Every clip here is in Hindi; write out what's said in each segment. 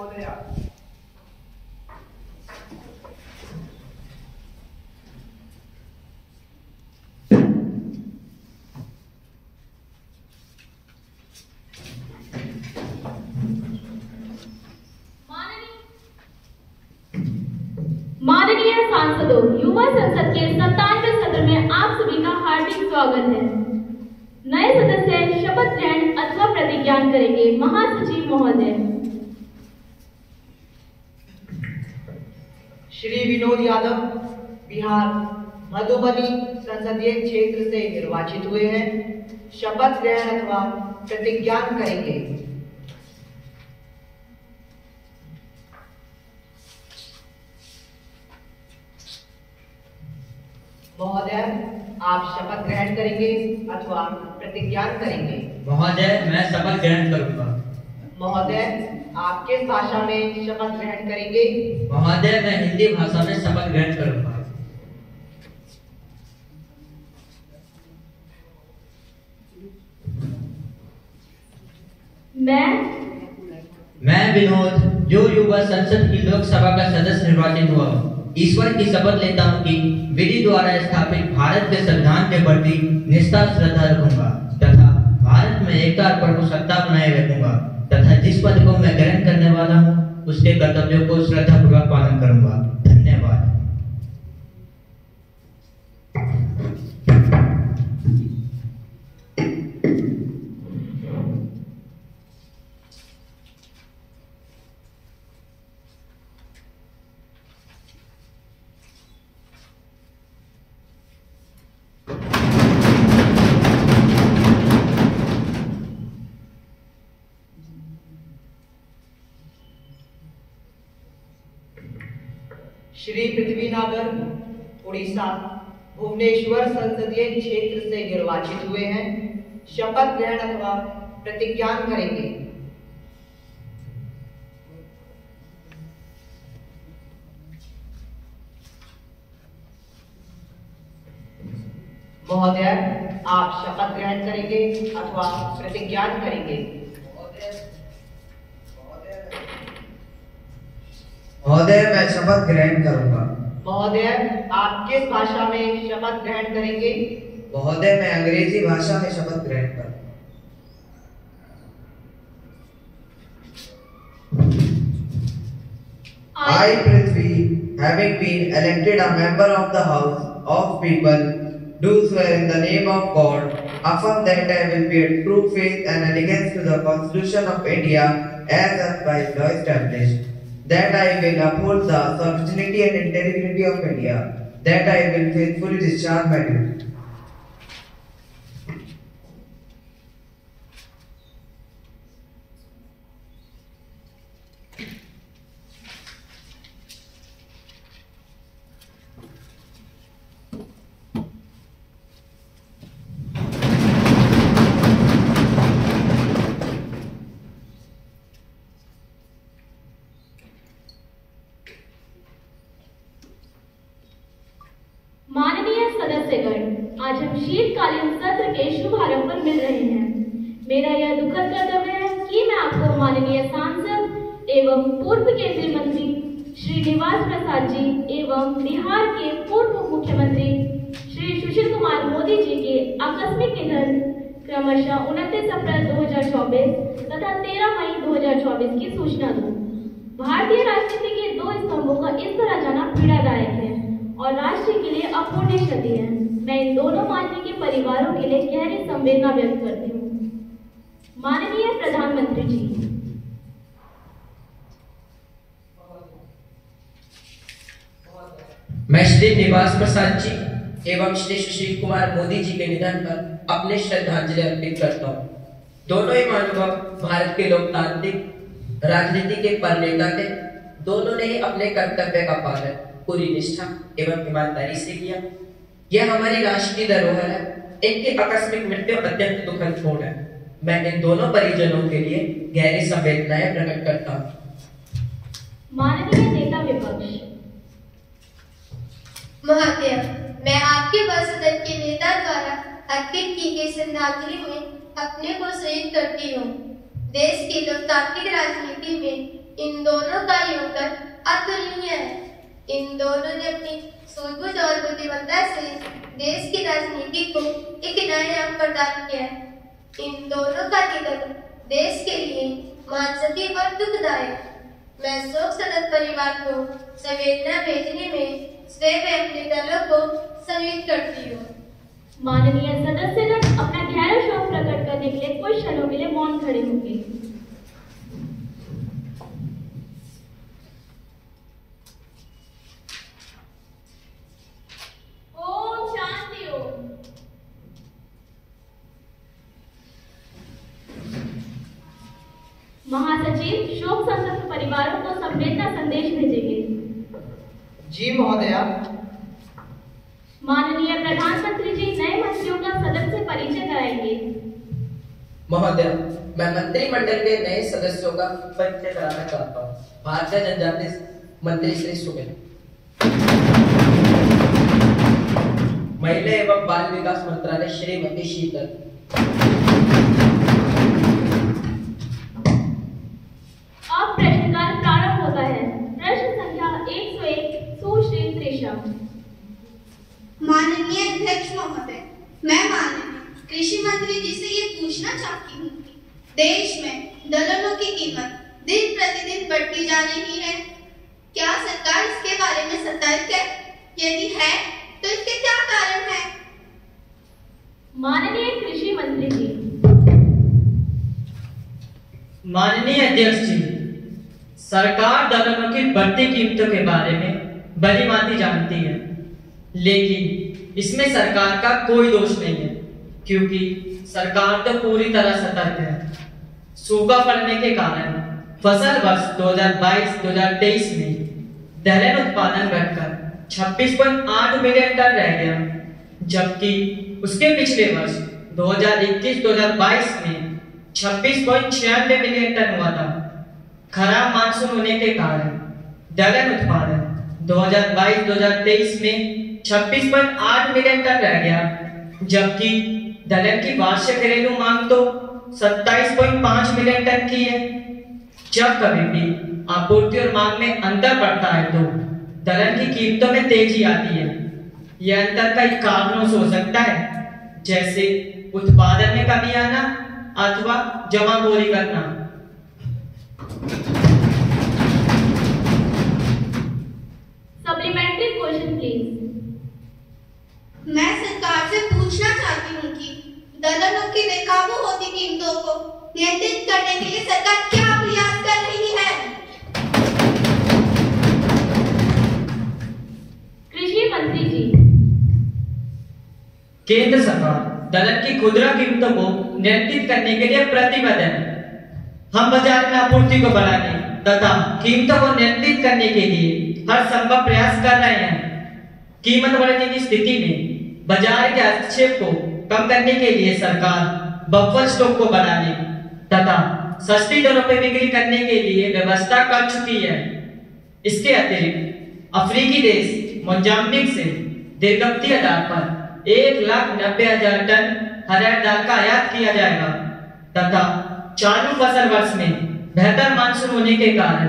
महोदया। माननीय सांसदों, युवा संसद के 97वें सत्र में आप सभी का हार्दिक स्वागत है। नए सदस्य शपथ ग्रहण अथवा प्रतिज्ञान करेंगे। महासचिव महोदय। श्री विनोद यादव बिहार मधुबनी संसदीय क्षेत्र से निर्वाचित हुए हैं। शपथ ग्रहण अथवा प्रतिज्ञान करेंगे। महोदय, आप शपथ ग्रहण करेंगे अथवा प्रतिज्ञान करेंगे? महोदय, मैं शपथ ग्रहण करूंगा। महोदय, आप किस भाषा में शपथ ग्रहण करेंगे? महोदय, मैं हिंदी भाषा में शपथ ग्रहण करूंगा। मैं विनोद, जो युवा संसद की लोकसभा का सदस्य निर्वाचित हुआ हूँ, ईश्वर की शपथ लेता हूँ कि विधि द्वारा स्थापित भारत के संविधान के प्रति निष्ठा श्रद्धा रखूंगा तथा भारत में एकता और प्रभुसत्ता बनाए रखूंगा तथा जिस पद को मैं ग्रहण करने वाला हूँ उसके कर्तव्यों को श्रद्धापूर्वक पालन करूंगा। धन्यवाद। श्री पृथ्वी नागर उड़ीसा भुवनेश्वर संसदीय क्षेत्र से निर्वाचित हुए हैं। शपथ ग्रहण अथवा प्रतिज्ञान करेंगे। महोदय, आप शपथ ग्रहण करेंगे अथवा प्रतिज्ञान करेंगे? महोदय, मैं शपथ ग्रहण करूंगा। महोदय, आप किस भाषा में शपथ ग्रहण करेंगे? महोदय, मैं अंग्रेजी भाषा में शपथ ग्रहण करूंगा। I, Prithvi, having been elected a member of the House of People, do swear in the name of God, affirm that I will bear true faith and allegiance to the Constitution of India as by law established, that I will uphold the sovereignty and integrity of India, that I will faithfully discharge my duty. माननीय सदस्यगण, आज हम शीतकालीन सत्र के शुभारंभ पर मिल रहे हैं। मेरा यह दुखद कर्तव्य है कि मैं आपको माननीय सांसद एवं पूर्व केंद्रीय मंत्री श्रीनिवास प्रसाद जी एवं बिहार के पूर्व मुख्यमंत्री श्री सुशील कुमार मोदी जी के आकस्मिक निधन क्रमशः 29 अप्रैल 2024 तथा 13 मई 2024 की सूचना दूं। भारतीय राजनीति के दो स्तंभों का इस तरह जाना पीड़ादायक है और राष्ट्र के लिए अपूर्णीय क्षति है। मैं इन दोनों मानवीय के परिवारों के लिए गहरी संवेदना व्यक्त करती हूँ। माननीय प्रधानमंत्री जी, मैं श्री निवास प्रसाद जी एवं श्री सुशील कुमार मोदी जी के निधन पर अपने श्रद्धांजलि अर्पित करता हूँ। दोनों ही महानुभाव भारत के लोकतांत्रिक राजनीति के पर नेता थे। दोनों ने ही अपने कर्तव्य का पालन पूरी निष्ठा एवं ईमानदारी से किया। यह हमारी राष्ट्र की धरोहर है। इनकी आकस्मिक मृत्यु अत्यंत दुखदपूर्ण है। मैं इन दोनों परिजनों के लिए गहरी संवेदनाएं प्रकट करता हूँ। माननीय नेता विपक्ष। महोदय, मैं आपके सदन के नेता द्वारा अर्पित की गई श्रद्धांजलि में अपने को शहीद करती हूँ। देश की लोकतांत्रिक राजनीति में इन दोनों का योगदान अतुलनीय है। इन दोनों ने अपनी सूझबूझ और बुद्धिमत्ता से देश की राजनीति को एक नया अंग प्रदान किया है। इन दोनों का निधन देश के लिए मानसती और दुखदायक। मैं शोक सदन परिवार को संवेदना भेजने में स्वयं अपने दलों को संयुक्त करती हूँ। माननीय सदस्यगण अपना गहरा शोक प्रकट करने के लिए कुछ क्षणों के लिए मौन खड़े होंगे। ओम शांति ओम। महासचिव शोक संतप्त परिवारों को संवेदना संदेश भेजेंगे। जी महोदया। माननीय प्रधानमंत्री जी नए मंत्रियों का सदन से परिचय कराएंगे। महोदय, मैं मंत्रिमंडल के नए सदस्यों का परिचय कराना चाहता हूँ। भारतीय जनजाति मंत्री श्री सुमित, महिला एवं बाल विकास मंत्रालय श्रीमती शीतल, अब प्रश्नकाल प्रारंभ होता है। प्रश्न संख्या 101 सुश्री त्रिशा। माननीय अध्यक्ष महोदय, मैं माननीय कृषि मंत्री जी से ये पूछना चाहती हूँ कि देश में दलहनों की कीमत दिन प्रतिदिन बढ़ती जा रही है। क्या सरकार इसके बारे में सतर्क है? यदि है तो इसके क्या कारण है? माननीय कृषि मंत्री जी। माननीय अध्यक्ष जी, सरकार दलहनों की बढ़ती कीमतों के बारे में भली भांति जानती है, लेकिन इसमें सरकार का कोई दोष नहीं है, क्योंकि सरकार तो पूरी तरह सतर्क है। सूखा पड़ने के कारण फसल वर्ष 2022-2023 में दलहन उत्पादन घटकर 26.8 मिलियन टन रह गया, जबकि उसके पिछले वर्ष 2021-2022 में 26.96 मिलियन टन हुआ था। खराब मानसून होने के कारण दलहन उत्पादन 2022-2023 में 26.8 मिलियन टन रह गया, जबकि दलहन की वार्षिक घरेलू मांग तो 27.5 मिलियन टन की है। जब कभी भी आपूर्ति और मांग में अंतर पड़ता है तो दलहन की कीमतों में तेजी आती है। यह अंतर कई कारणों से हो सकता है, जैसे उत्पादन में कमी आना अथवा जमाखोरी करना। Supplementary question please. मैं सरकार से पूछना चाहती हूँ कि दलहनों की बेकाबू होती कीमतों को नियंत्रित करने के लिए सरकार क्या प्रयास कर रही है? कृषि मंत्री जी। केंद्र सरकार दलहन की खुदरा कीमतों को नियंत्रित करने के लिए प्रतिबद्ध है। हम बाजार में आपूर्ति को बढ़ाने तथा कीमतों को नियंत्रित करने के लिए हर संभव प्रयास कर रहे हैं। कीमत बढ़ने की स्थिति में बाजार के हस्तक्षेप को कम करने के लिए सरकार बफर स्टॉक को बढ़ाने तथा सस्ती दरों पर बिक्री करने के लिए व्यवस्था कर चुकी है। इसके अतिरिक्त अफ्रीकी देश मोजाम्बिक से दीर्घावधि आधार पर 1,90,000 टन हरड़ दाल का आयात किया जाएगा तथा चालू फसल वर्ष में बेहतर मानसून होने के कारण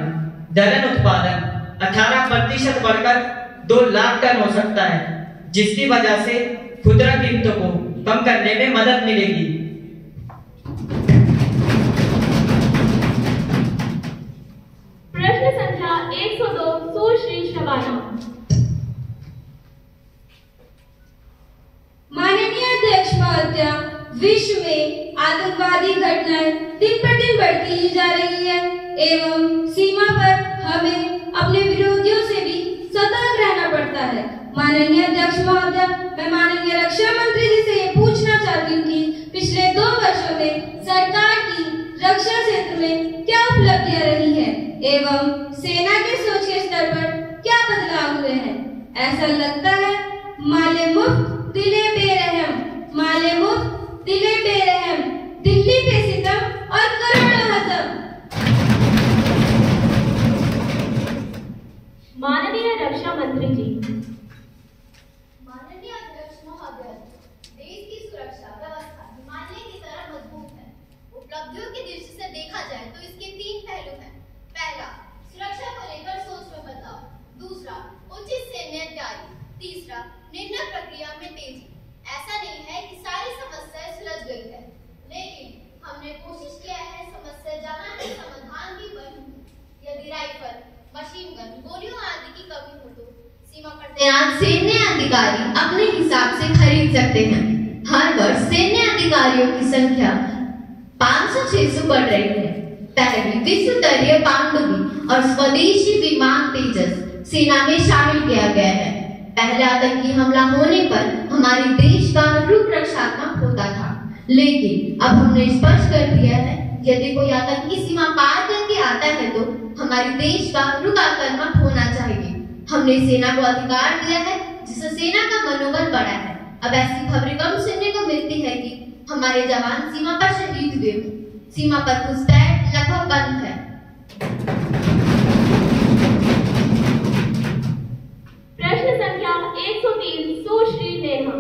दलहन उत्पादन 18% बढ़कर 2 लाख टन हो सकता है, जिसकी वजह से खुदरा कीमतों को कम करने में मदद मिलेगी। प्रश्न संख्या 102 सुश्री शबाना। माननीय अध्यक्ष महोदया, विश्व में आतंकवादी घटनाएं दिन पर दिन बढ़ती ही जा रही है एवं सीमा पर हमें अपने विरोधियों से भी सतर्क रहना पड़ता है। माननीय अध्यक्ष महोदया, मैं माननीय रक्षा मंत्री जी से ये पूछना चाहती हूँ कि पिछले 2 वर्षों में सरकार की रक्षा क्षेत्र में क्या उपलब्धियां रही है एवं सेना के सोच के स्तर पर क्या बदलाव हुए हैं। ऐसा लगता है माले मुफ्त दिले बेरहम, माले मुफ्त दिले बेरहम, दिल्ली पे सितम और करोड़ों हतम। माननीय रक्षा मंत्री जी। माननीय अध्यक्ष महोदय, देश की सुरक्षा व्यवस्था हिमालय की तरह मजबूत है। उपलब्धियों की दृष्टि से देखा जाए तो इसके 3 पहलू हैं। पहला, रक्षा को लेकर सोच में बदलाव, दूसरा उचित सैन्य तैयारी, तीसरा निर्णय प्रक्रिया में तेजी। ऐसा नहीं है कि सारी समस्याएं सुलझ गई है, लेकिन हमने कोशिश किया है समस्या जानने के समाधान की वही। यदि राइफल, मशीन गन, गोलियों आदि की कमी हो तो सीमा पर तैनात सैन्य अधिकारी अपने हिसाब से खरीद सकते हैं। हर वर्ष सैन्य अधिकारियों की संख्या 500-600 बढ़ रही है। पहली विश्व स्तरीय पनडुब्बी और स्वदेशी विमान तेजस सेना में शामिल किया गया है। पहले आतंकी हमला होने पर हमारे देश का रुख रक्षात्मक होता था, लेकिन अब हमने स्पष्ट कर दिया है यदि कोई आतंकी सीमा पार करके आता है तो हमारे देश का रुख आक्रामक होना चाहिए। हमने सेना को अधिकार दिया है जिससे सेना का मनोबल बढ़ा है। अब ऐसी खबरें कम सुनने को मिलती है कि हमारे जवान सीमा पर शहीद हुए। सीमा पर घुसपैठ लगभग बंद है। प्रश्न संख्या 103 सुश्री नेहा।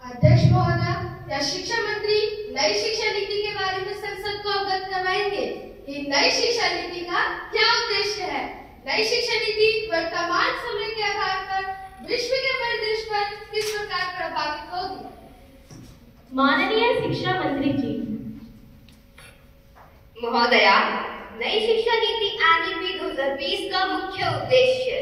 अध्यक्ष महोदय, क्या शिक्षा मंत्री नई शिक्षा नीति के बारे में संसद को अवगत करवाएंगे कि नई शिक्षा नीति का क्या उद्देश्य है? नई शिक्षा नीति वर्तमान समय के आधार पर विश्व के परिदृश्य पर किस प्रकार प्रभावित होगी? माननीय शिक्षा मंत्री जी। महोदया, नई शिक्षा नीति एनईपी 2020 का मुख्य उद्देश्य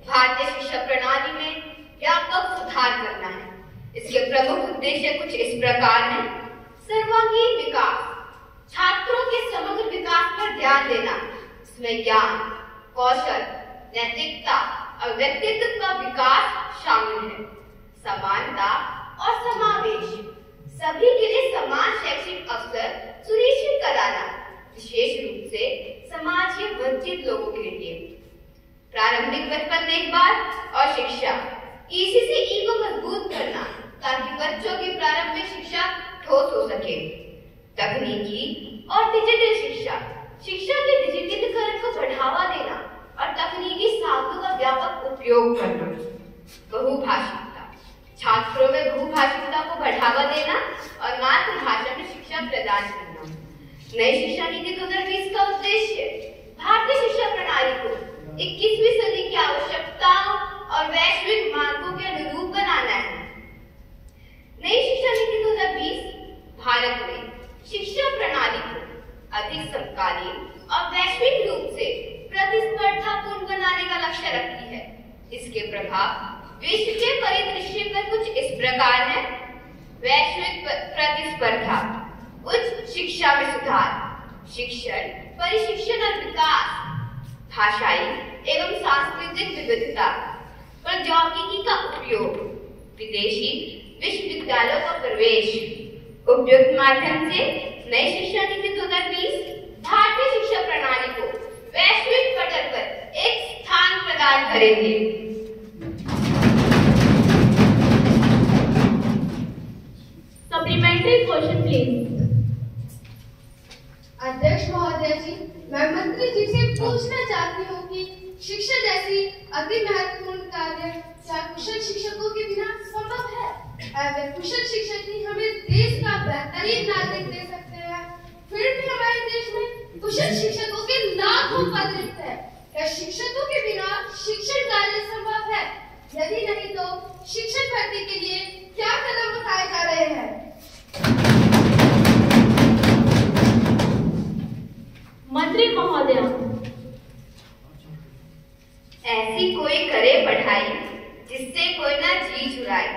भारतीय शिक्षा प्रणाली में व्यापक सुधार करना है। इसके प्रमुख उद्देश्य कुछ इस प्रकार हैं: सर्वांगीण विकास, छात्रों के समग्र विकास पर ध्यान देना, इसमें ज्ञान, कौशल, नैतिकता और व्यक्तित्व का विकास शामिल है, समानता और समावेश, सभी के लिए समान शैक्षिक अवसर सुनिश्चित कराना, विशेष रूप से समाज के वंचित लोगों के लिए, प्रारंभिक बचपन देखभाल और शिक्षा, ECCE को मजबूत करना ताकि बच्चों की प्रारंभिक शिक्षा ठोस हो सके, तकनीकी और डिजिटल शिक्षा, शिक्षा के डिजिटलीकरण को बढ़ावा देना और तकनीकी साधनों का व्यापक उपयोग करना, बहुभाषिकता, छात्रों में बहुभाषिकता को बढ़ावा देना और मातृभाषा में शिक्षा प्रदान करना। नई शिक्षा नीति 2020 का उद्देश्य भारतीय शिक्षा प्रणाली को 21वीं सदी की आवश्यकताओं और वैश्विक मानकों के अनुरूप बनाना है। नई शिक्षा नीति 2020 भारत में शिक्षा प्रणाली को अधिक समकालीन और वैश्विक रूप से प्रतिस्पर्धापूर्ण बनाने का लक्ष्य रखती है। इसके प्रभाव विश्व के परिदृश्य पर कुछ इस प्रकार है: वैश्विक प्रतिस्पर्धा, उच्च शिक्षा में सुधार, शिक्षण, परिशिक्षण और विकास, भाषाई एवं सांस्कृतिक विविधता, प्रौद्योगिकी का उपयोग, विदेशी विश्वविद्यालयों का प्रवेश। उपयुक्त माध्यम से नई शिक्षा नीति 2020 भारतीय शिक्षा प्रणाली को वैश्विक पटल पर एक स्थान प्रदान करेंगे। Supplementary question please. अध्यक्ष महोदय जी, मैं मंत्री जी से पूछना चाहती हूँ कि शिक्षा जैसी अति महत्वपूर्ण कार्य क्या कुशल शिक्षकों के बिना संभव है? अगर कुशल शिक्षक ही हमें देश का बेहतरीन नागरिक दे सकते हैं, फिर भी हमारे देश में कुशल शिक्षकों के लाखों पद रिक्त हैं। क्या शिक्षकों के बिना शिक्षण कार्य संभव है? यदि नहीं तो शिक्षक भर्ती के लिए क्या कदम उठाए जा रहे हैं? मंत्री महोदय। ऐसी कोई करे पढ़ाई जिससे कोई ना जी चुराए,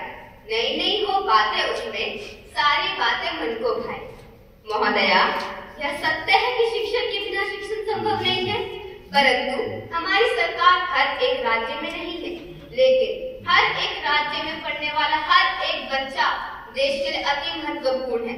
नई नई हो बातें उसमें, सारी बातें मन को भाए। महोदया, यह सत्य है कि शिक्षक के बिना शिक्षण संभव नहीं है, परंतु हमारी सरकार हर एक राज्य में नहीं है, लेकिन हर एक राज्य में पढ़ने वाला हर एक बच्चा देश के लिए अति महत्वपूर्ण है।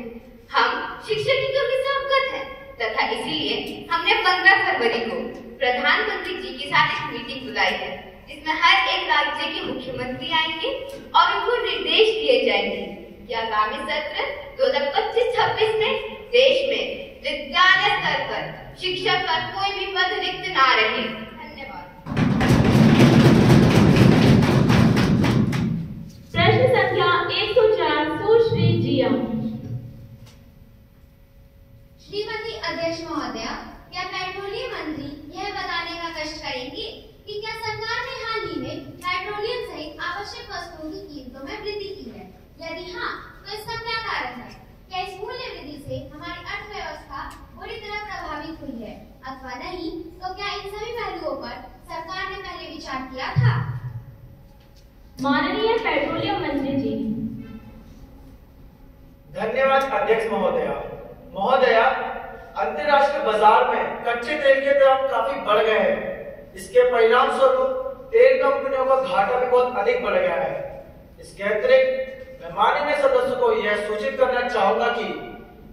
हम शिक्षकों के साथ अवगत हैं तथा इसीलिए हमने 15 फरवरी को प्रधानमंत्री जी के साथ एक मीटिंग बुलाई है, जिसमें हर एक राज्य के मुख्यमंत्री आएंगे और उनको निर्देश दिए जाएंगे कि आगामी सत्र 2025-26 में देश में विद्यालय स्तर पर शिक्षक का कोई भी पद रिक्त ना रहे। धन्यवाद। प्रश्न संख्या 104 सुश्री जिया। श्रीमती अध्यक्ष महोदया, अथवा नहीं, तो क्या इन सभी पहलुओं पर सरकार ने पहले विचार किया था? माननीय पेट्रोलियम मंत्री जी। धन्यवाद अध्यक्ष महोदया। अंतर्राष्ट्रीय बाजार में कच्चे तेल के दाम काफी बढ़ गए हैं। इसके परिणाम स्वरूप तेल कंपनियों का घाटा भी बहुत अधिक बढ़ गया है। इसके अतिरिक्त मैं माननीय सदस्यों को यह सूचित करना चाहूंगा कि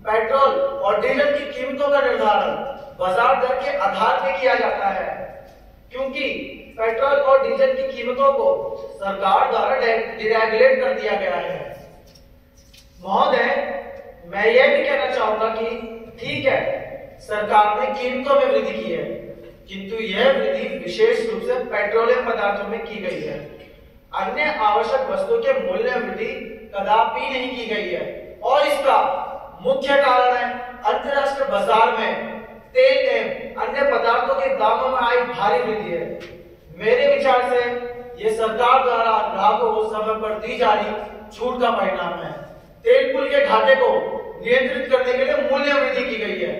पेट्रोल और डीजल की कीमतों का निर्धारण बाजार दर के आधार पर किया जाता है, क्योंकि पेट्रोल और डीजल की कीमतों को सरकार द्वारा डिरेगुलेट कर दिया गया है। महोदय, मैं यह भी कहना चाहूंगा कि ठीक है, सरकार ने कीमतों में वृद्धि की है, किंतु यह वृद्धि विशेष रूप से पेट्रोलियम पदार्थों में की गई है। अन्य आवश्यक वस्तुओं के मूल्य में वृद्धि कदापि नहीं की गई है, और इसका मुख्य कारण है अंतर्राष्ट्रीय बाजार में तेल एवं अन्य पदार्थों के दामों में आई भारी वृद्धि है। मेरे विचार से यह सरकार द्वारा ग्राहकों को समय पर दी जा रही छूट का परिणाम है। तेल पुल के घाटे को नियंत्रित करने के लिए मूल्य वृद्धि की गई है।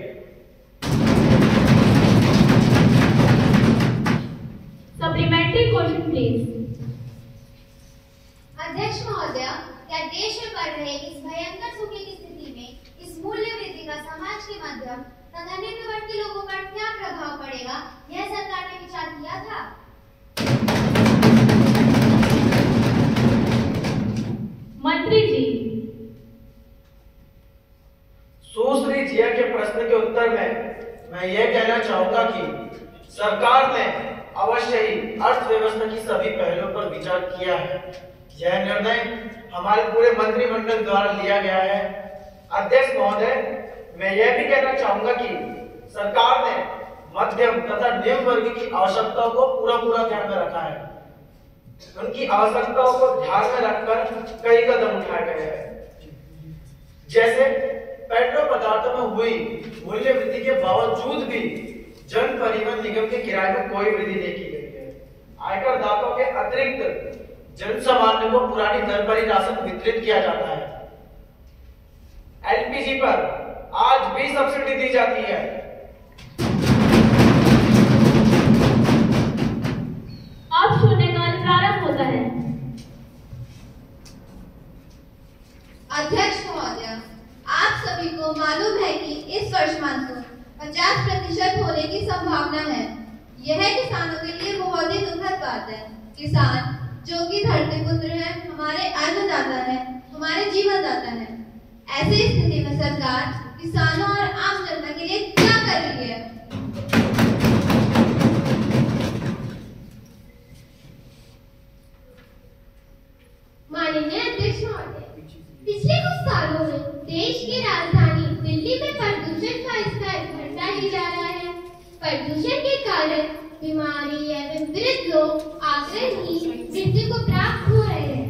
Supplementary question please. अध्यक्ष महोदय, क्या देश में बढ़ रहे इस भयंकर सूखे की स्थिति में इस मूल्य वृद्धि का समाज के माध्यम तथा निम्नवर्ती लोगों पर क्या प्रभाव पड़ेगा, यह सरकार ने विचार किया था? मंत्री जी। सुश्री जिया के प्रश्न के उत्तर में मैं यह कहना चाहूंगा कि सरकार ने अवश्य ही अर्थव्यवस्था की सभी पहलुओं पर विचार किया है। यह निर्णय हमारे पूरे मंत्रिमंडल द्वारा लिया गया है। अध्यक्ष महोदय, मैं यह भी कहना चाहूंगा कि सरकार ने मध्यम तथा निम्न वर्ग की आवश्यकताओं को पूरा ध्यान में रखा है। उनकी आवश्यकताओं को ध्यान में रखकर कई कदम उठाए गए हैं। जैसे पेट्रोल पदार्थों में हुई मूल्य वृद्धि के बावजूद भी जन परिवहन निगम के किराए में कोई वृद्धि नहीं की गई है। आयकर दाताओं के अतिरिक्त जन सामान्य को पुरानी दर पर ही राशन वितरित किया जाता है। एलपीजी पर आज भी सब्सिडी दी जाती है। अब शून्यकाल प्रारंभ होता है। अध्यक्ष महोदय, आप सभी को मालूम है कि इस वर्ष मानसून 50% होने की संभावना है। यह किसानों के लिए बहुत ही दुखद बात है। किसान जो कि धरती पुत्र है, हमारे अन्नदाता है, हमारे जीवनदाता है। ऐसी स्थिति में सरकार किसानों और आम जनता के लिए क्या कर रही है? माननीय अध्यक्ष महोदय, पिछले कुछ सालों में देश की राजधानी दिल्ली में प्रदूषण का स्तर बढ़ता ही जा रहा है। प्रदूषण के कारण बीमारी एवं वृद्ध लोग आग्रही मृत्यु को प्राप्त हो रहे हैं।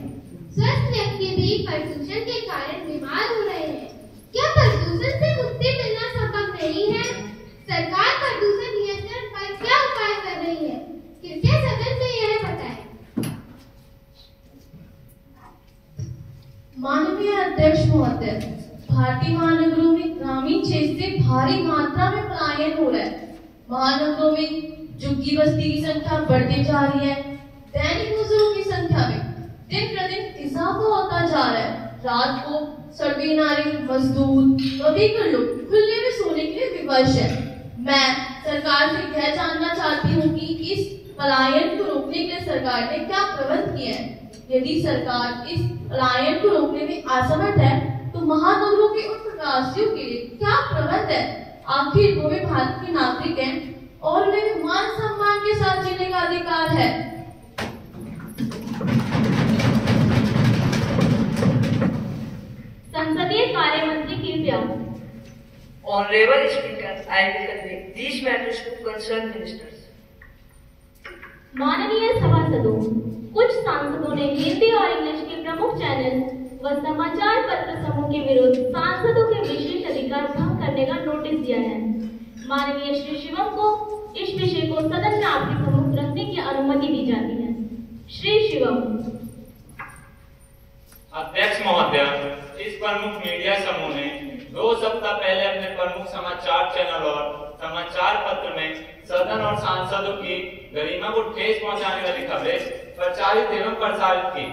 स्वस्थ व्यक्ति भी प्रदूषण के कारण बीमार हो रहे हैं। क्या प्रदूषण से मुक्ति मिलना संभव नहीं है? सरकार प्रदूषण नियंत्रण पर क्या उपाय कर रही है? कृपया सदन में यह बताएं। माननीय अध्यक्ष महोदय, भारतीय महानगरों में ग्रामीण क्षेत्र से भारी मात्रा में पलायन हो रहा है। महानगरों में झुग्गी बस्ती की संख्या बढ़ती जा रही है। दैनिक मजदूरों की संख्या में दिन प्रतिदिन इजाफा होता जा रहा है। रात को सड़क किनारे मजदूर व बेघर लोग खुले में सोने के लिए विवश है। मैं सरकार से यह जानना चाहती हूँ कि इस पलायन को रोकने के लिए सरकार ने क्या प्रबंध किए हैं। यदि सरकार इस पलायन को रोकने में असमर्थ है तो महानगरों के उन प्रवासियों के लिए क्या प्रबंध है? आखिर वो भी भारत के नागरिक हैं और उन्हें भी मान सम्मान के साथ जीने का अधिकार है। संसदीय कार्य मंत्री कृपया। Honorable Speaker, I will convey these matters to concerned ministers. माननीय सभासदों, कुछ सांसदों ने हिंदी और इंग्लिश के प्रमुख चैनल व समाचार पत्र समूह के विरुद्ध सांसदों के विशेष अधिकार भंग करने का नोटिस दिया है। माननीय श्री शिवम को इस विषय को सदन में आपके सम्मुख रखने की अनुमति दी जाती है। श्री शिवम। अध्यक्ष महोदय, इस प्रमुख मीडिया समूह ने 2 सप्ताह पहले अपने प्रमुख समाचार चैनल और समाचार पत्र में सदन और सांसदों की गरिमा को ठेस पहुंचाने वाली खबरें प्रचारित एवं प्रसारित की।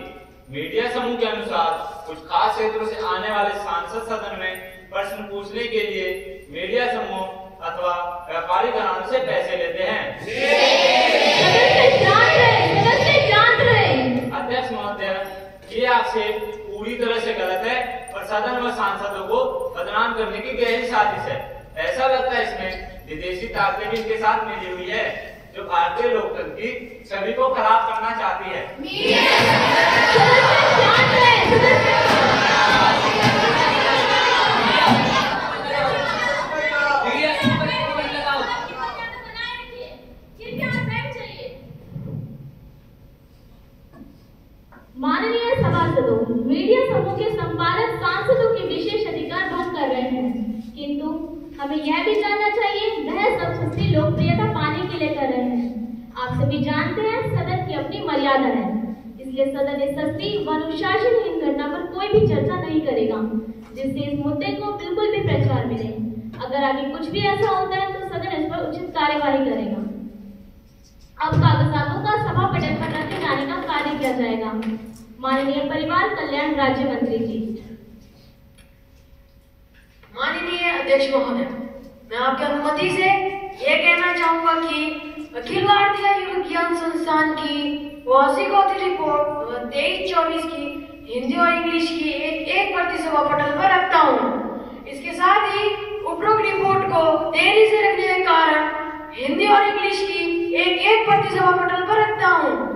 मीडिया समूह के अनुसार कुछ खास क्षेत्रों से आने वाले सांसद सदन में प्रश्न पूछने के लिए मीडिया समूह अथवा व्यापारी घरानों से पैसे लेते हैं। अध्यक्ष महोदय, ये आक्षेप पूरी तरह से गलत है और सदन व सांसदों को बदनाम करने की गहरी साजिश है। ऐसा लगता है इसमें विदेशी ताकतें भी इनके साथ मिली हुई है, जो भारतीय लोकतंत्र की छवि को खराब करना चाहती है। माननीय सभासदों, मीडिया समूह के संपादक सांसदों के विशेष अधिकार भंग कर रहे हैं, किंतु हमें यह भी जानना चाहिए वह सब सस्ती लोकप्रियता पाने के लिए कर रहे हैं। आप सभी जानते हैं सदन की अपनी मर्यादा है, इसलिए सदन इस सस्ती व अनुशासनहीन घटना पर कोई भी चर्चा नहीं करेगा, जिससे इस मुद्दे को बिल्कुल भी प्रचार मिले। अगर आगे कुछ भी ऐसा होता है तो सदन इस पर उचित कार्यवाही करेगा। अब कागजातों का सभा पटल पर रखे जाने का कार्य किया जाएगा। माननीय परिवार कल्याण राज्य मंत्री जी। माननीय अध्यक्ष महोदय, मैं आपकी अनुमति से ये कहना चाहूंगा कि अखिल भारतीय आयुर्विज्ञान संस्थान की वार्षिक औसत रिपोर्ट 23-24 की हिंदी और इंग्लिश की एक प्रति सभा पटल पर रखता हूँ। इसके साथ ही उपरोक्त रिपोर्ट को देरी से रखने के कारण हिंदी और इंग्लिश की एक प्रति सभा पटल पर रखता हूँ।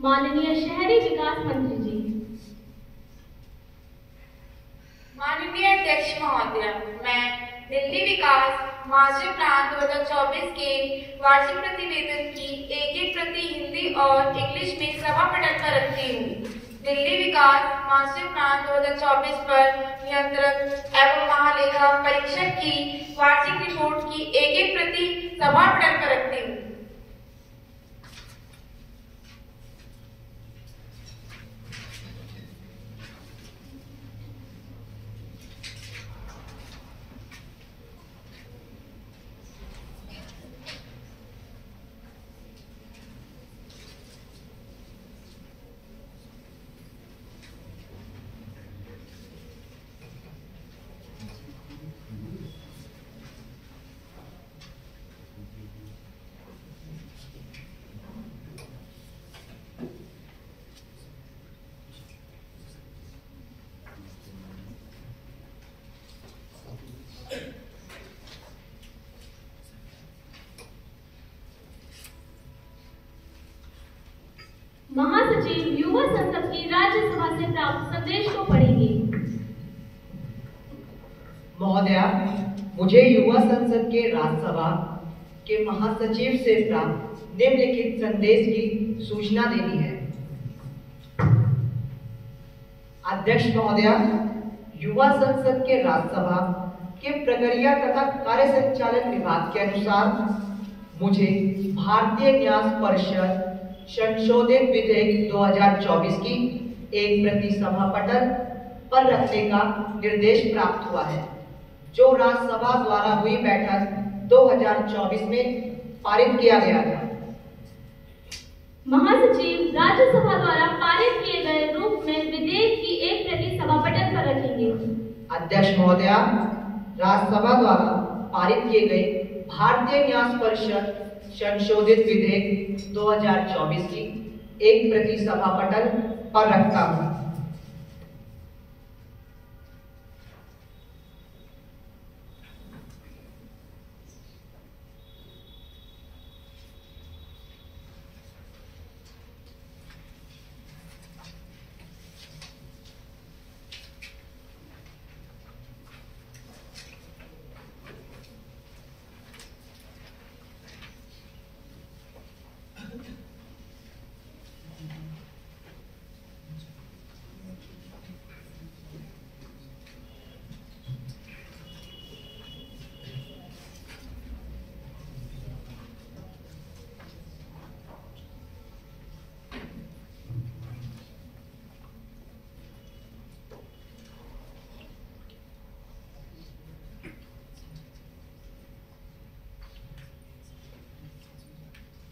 माननीय शहरी विकास मंत्री जी। माननीय अध्यक्ष महोदय, मैं दिल्ली विकास मास्टर प्लान 2024 के वार्षिक प्रतिवेदन की एक प्रति हिंदी और इंग्लिश में सभा पटल पर रखती हूँ। दिल्ली विकास मास्टर प्लान 2024 पर नियंत्रक एवं महालेखा परीक्षक की वार्षिक रिपोर्ट की एक प्रति सभा पटल पर रखती हूँ। महासचिव युवा संसद की राज्यसभा से प्राप्त संदेश को पढ़ेंगे। महोदया, मुझे युवा संसद के राज्यसभा के महासचिव से प्राप्त निम्नलिखित संदेश की सूचना देनी है। अध्यक्ष महोदया, युवा संसद के राज्यसभा के प्रक्रिया तथा कार्य संचालन विभाग के अनुसार मुझे भारतीय न्याय परिषद संशोधित विधेयक 2024 की एक प्रति सभा पटल पर रखने का निर्देश प्राप्त हुआ है, जो राज्यसभा द्वारा हुई बैठक 2024 में पारित किया गया था। महासचिव राज्यसभा द्वारा पारित किए गए रूप में विधेयक की एक प्रति सभा पटल पर रखेंगे। अध्यक्ष महोदया, राज्यसभा द्वारा पारित किए गए भारतीय न्याय परिषद संशोधित विधेयक 2024 की एक प्रति सभा पटल पर रखता हूँ।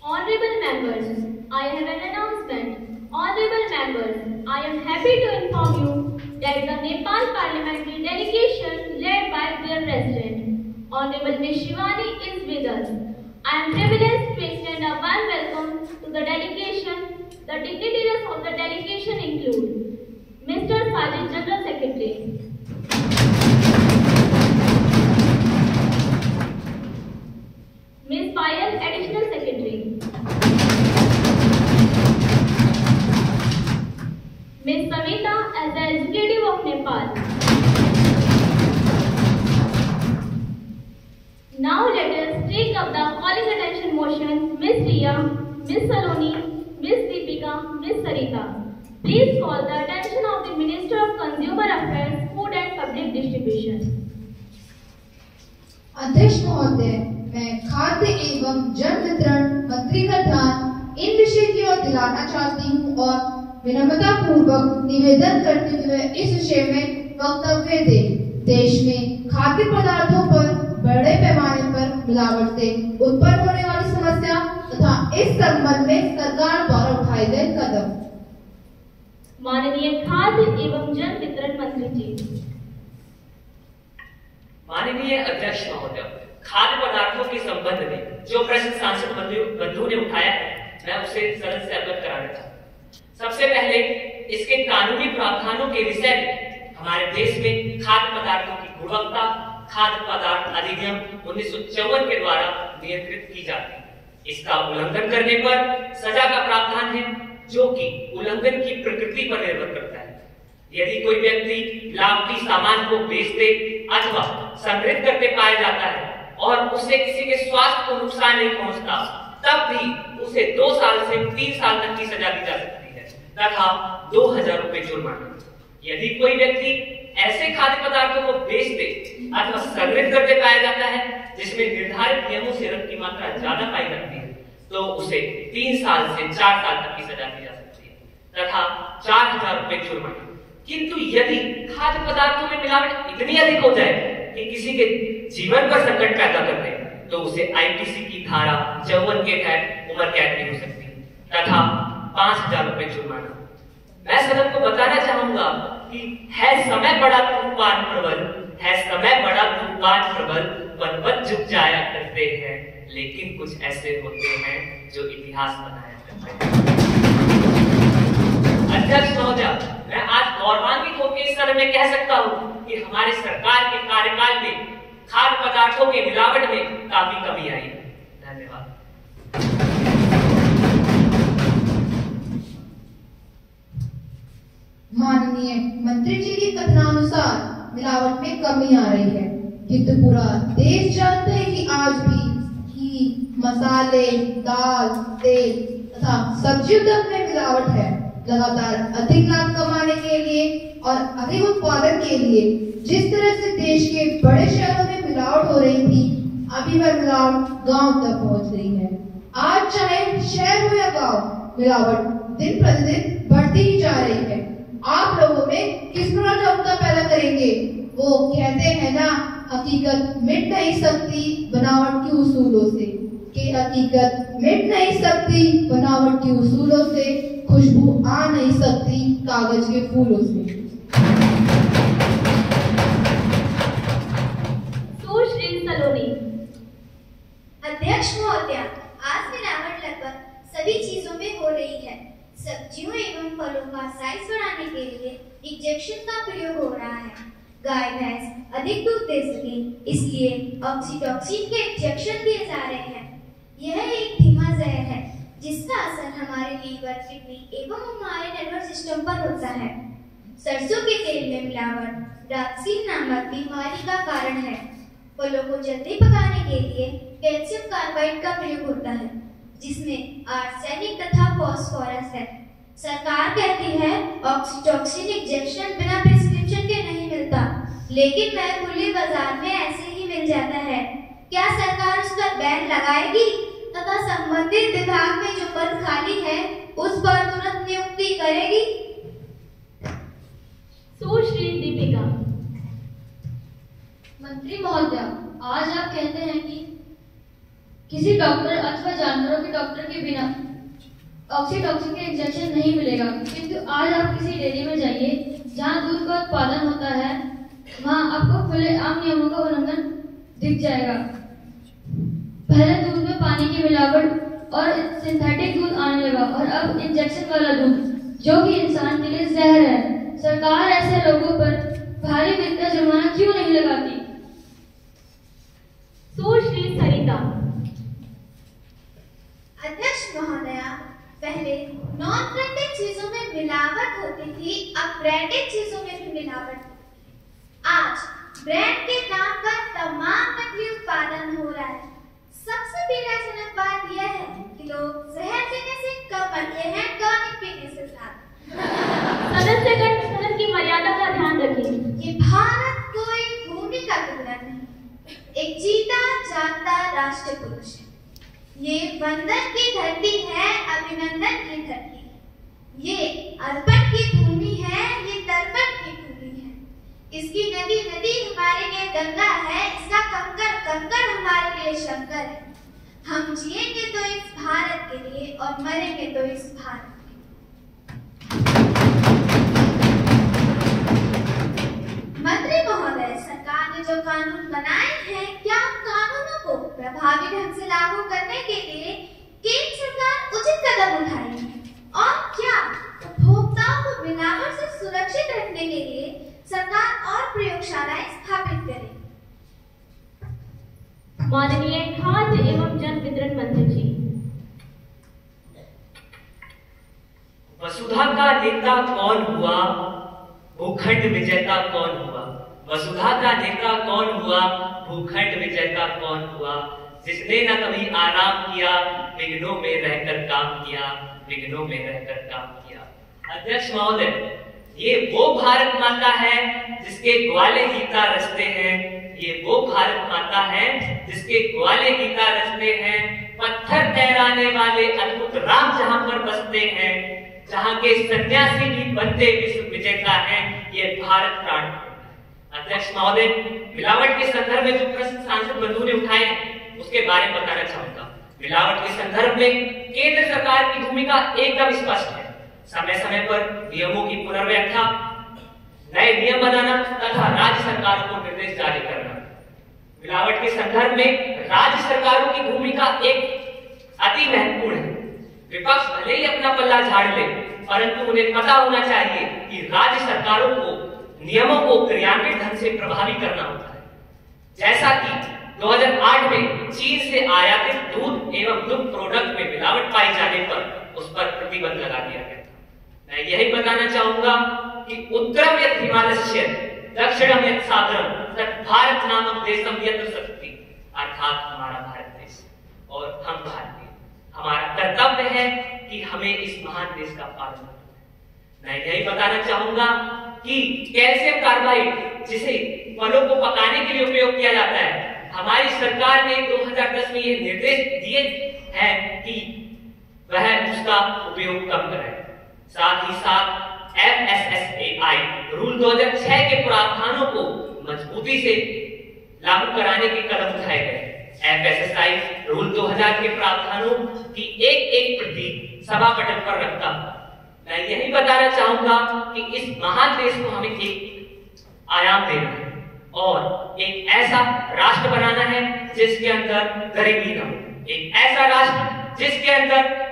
Honorable members, I have an announcement. Honorable members, I am happy to inform you that the Nepal parliamentary delegation led by their president, Honorable Ms. Shivani, is with us. I am privileged to extend a warm welcome to the delegation. The dignitaries of the delegation include Mr. Sajid, General Secretary, Ms. Payal, Additional Secretary, Ms. Samita as the Executive of Nepal. Now let us take up the calling attention motion. Ms. Riya, Ms. Saloni, Ms. Deepika, Ms. Sarita. Please call the attention of the Minister of Consumer Affairs, Food and Public Distribution. अध्यक्ष महोदय, मैं खाद्य एवं जन वितरण मंत्री का ध्यान इन विषय की ओर दिलाना चाहती हूँ और विनम्रता पूर्वक निवेदन करते हुए इस विषय में वक्तव्य दें। देश में खाद्य पदार्थों पर बड़े पैमाने पर मिलावट से उत्पन्न होने वाली समस्या तथा इस संबंध में सरकार द्वारा उठाए गए कदम। माननीय खाद्य एवं जन वितरण मंत्री जी। माननीय अध्यक्ष महोदय, खाद्य पदार्थों के संबंध में जो प्रश्न सांसद बंधु ने उठाया है, मैं उसे सदन से अवगत कराना चाहता हूँ। सबसे पहले इसके कानूनी प्रावधानों के विषय में हमारे देश में खाद्य पदार्थों की गुणवत्ता खाद्य पदार्थ अधिनियम 1954 के द्वारा नियंत्रित की जाती है। इसका उल्लंघन करने पर सजा का प्रावधान है, जो कि उल्लंघन की प्रकृति पर निर्भर करता है। यदि कोई व्यक्ति लाभकारी सामान को बेचते अथवा संग्रहित करते पाया जाता है और उससे किसी के स्वास्थ्य को नुकसान नहीं पहुंचता, तब भी उसे 2 साल से 3 साल तक की सजा दी जा सकती है तथा 2000 रुपए जुर्माना। यदि कोई व्यक्ति ऐसे खाद्य पदार्थों को बेचते अथवा संग्रहित करते पाया जाता है जिसमें निर्धारित नियमों से रक्त की मात्रा ज्यादा पाई जाती है, तो उसे 3 साल से 4 साल तक की सजा दी जा सकती है तथा 4000 रुपए जुर्माना। किंतु यदि खाद्य पदार्थों में मिलावट इतनी अधिक हो जाए कि किसी के जीवन पर संकट पैदा कर दे, तो उसे आईपीसी की धारा 54 के तहत उम्र कैद भी हो सकती है तथा 5000 रुपए जुर्माना। मैं सदन को बताना चाहूंगा कि है समय बड़ा तूफान प्रबल, है समय बड़ा तूफान प्रबल, पर्वत झुक जाया करते हैं, लेकिन कुछ ऐसे होते हैं जो इतिहास बनाया करते हैं। अध्यक्ष महोदय, मैं आज गौरवान्वित होकर इस सदन में कह सकता हूं कि हमारे सरकार के कार्यकाल में खाद्य पदार्थों के मिलावट में काफी कमी आई है। धन्यवाद। माननीय मंत्री जी के कथनानुसार मिलावट में कमी आ रही है, किंतु पूरा देश जानता है कि आज भी घी, मसाले, दाल, तेल तथा सब्जियों तक में मिलावट है। लगातार अधिक लाभ कमाने के लिए और अधिक उत्पादन के लिए जिस तरह से देश के बड़े शहरों में मिलावट हो रही थी, अभी वह मिलावट गांव तक पहुंच रही है। आज चाहे शहर हो या गांव, मिलावट दिन प्रतिदिन बढ़ती ही जा रही है। आप लोगों में किस प्रकार जागरूकता पैदा करेंगे? वो कहते हैं ना, हकीकत मिट नहीं सकती बनावट के उसूलों से, कि हकीकत मिट नहीं सकती बनावट के उसूलों से, खुशबू आ नहीं सकती कागज के फूलों से। सुश्री सलोनी। अध्यक्ष महोदय, आज मिलावट लगभग सभी चीजों में हो रही है। सब्जियों एवं फलों का साइज बढ़ाने के लिए इंजेक्शन का प्रयोग हो रहा है। गाय भैंस अधिक दूध दे सके इसलिए ऑक्सीटॉक्सिन के इंजेक्शन दिए जा रहे हैं। यह एक धीमा जहर है जिसका असर हमारे लीवर, किडनी एवं हमारे नर्वस सिस्टम पर होता है। सरसों के तेल में मिलावट राक्सीन नामक बीमारी का कारण है। फलों को जल्दी पकाने के लिए कैल्शियम कार्बाइड का प्रयोग होता है जिसमें आर्सेनिक तथा फास्फोरस है। सरकार कहती है ऑक्सीटॉक्सिन इंजेक्शन बिना प्रिस्क्रिप्शन के नहीं मिलता, लेकिन वह खुले बाजार में ऐसे ही मिल जाता है। क्या सरकार उस पर बैन लगाएगी तथा संबंधित विभाग में जो पद खाली है उस पर तुरंत नियुक्ति करेगी? सुश्री दीपिका। मंत्री महोदय, आज आप कहते हैं कि किसी डॉक्टर अथवा जानवरों के डॉक्टर के बिना ऑक्सीटॉक्सिन का इंजेक्शन नहीं मिलेगा, किंतु आज आप किसी डेयरी में जाइए जहां दूध का उत्पादन होता है, वहां आपको खुले आम नियमों का उल्लंघन दिख जाएगा। पहले दूध में पानी की मिलावट और सिंथेटिक दूध आने लगा और अब इंजेक्शन वाला दूध जो कि इंसान के लिए जहर है। सरकार ऐसे लोगों पर भारी वित्तीय जुर्माना क्यों नहीं लगाती? सुश्री सरिता। अध्यक्ष महोदया, पहले नॉन ब्रांडेड चीजों में मिलावट होती थी, अब ब्रांडेड चीजों में भी मिलावट। आज ब्रांड के नाम पर तमाम नकली उत्पादन हो रहा है। सबसे पीड़ाजनक बात यह है कि लोग जहर पीने से कम मरते हैं, टॉनिक पीने से ज्यादा। सदस्यगण, सदन की मर्यादा का ध्यान रखें। ये भारत कोई भूमि का टुकड़ा नहीं, एक जीता जागता राष्ट्र पुरुष है। ये वंदन की धरती है, अभिनंदन की धरती। ये अर्पण की भूमि है, ये तर्पण की भूमि है। इसकी नदी नदी हमारे लिए गंगा है, इसका कंकड़ कंकड़ हमारे लिए शंकर है। हम जिएंगे तो इस भारत के लिए और मरेंगे तो इस भारत के लिए। मंत्री महोदय, सरकार ने जो कानून बनाए हैं, क्या उन कानूनों को प्रभावी ढंग से लागू करने के लिए केंद्र सरकार उचित कदम उठाएगी? और क्या उपभोक्ताओं को मिलावट से सुरक्षित रखने के लिए सरकार और प्रयोगशालाएं स्थापित करेगी? माननीय खाद्य एवं जन वितरण मंत्री जी। वसुधा का नेता कौन हुआ, भूखंड विजेता कौन हुआ? वसुधा का नेता कौन हुआ, भूखंड विजेता कौन हुआ? जिसने न कभी आराम किया, विघ्नों में रहकर काम किया, विघ्नों में रहकर काम किया। अध्यक्ष महोदय, ये वो भारत माता है जिसके ग्वाले गीता रचते हैं। ये वो भारत माता है जिसके ग्वाले गीता रचते हैं। पत्थर तैराने वाले अद्भुत राम जहां पर बसते हैं, जहां के सन्यासी भी बनते विश्व विजेता हैं, ये भारत प्राण। अध्यक्ष महोदय, मिलावट के संदर्भ में जो प्रश्न सांसद बंधु ने उठाए हैं उसके बारे में बताना चाहूंगा। मिलावट के संदर्भ में केंद्र सरकार की भूमिका एकदम स्पष्ट है। समय समय पर नियमों की पुनर्व्याख्या, नए नियम बनाना तथा राज्य सरकारों को निर्देश जारी करना। मिलावट के संदर्भ में राज्य सरकारों की भूमिका एक अति महत्वपूर्ण है। विपक्ष भले ही अपना पल्ला झाड़ ले, परंतु उन्हें पता होना चाहिए कि राज्य सरकारों को नियमों को क्रियान्वित ढंग से प्रभावी करना होता है। जैसा कि 2008 में चीन से आयातित दूध एवं दुग्ध प्रोडक्ट में मिलावट पाई जाने पर उस पर प्रतिबंध लगा दिया गया। मैं यही बताना चाहूंगा कि उत्तरम यत् हिमालयस्य दक्षिणम यत् सागरम तत् भारत नामक देशम यत्र सत्ति, अर्थात हमारा भारत देश और हम भारतीय, हमारा कर्तव्य है कि हमें इस महान देश का पालन करना। मैं यही बताना चाहूंगा कि कैल्शियम कार्बाइड जिसे फलों को पकाने के लिए उपयोग किया जाता है, हमारी सरकार ने 2010 में ये निर्देश दिए हैं कि वह उसका उपयोग कम करें। साथ ही साथ FSSAI रूल 2006 के प्रावधानों को मजबूती से लागू कराने के कदम उठाए गए। FSSAI रूल 2000 के प्रावधानों की एक प्रति सभा पटल पर रखता हूं। मैं यही बताना चाहूंगा कि इस महान देश को हमें एक आयाम देना है और एक ऐसा राष्ट्र बनाना है जिसके अंदर गरीबी न हो, एक ऐसा राष्ट्र जिसके अंदर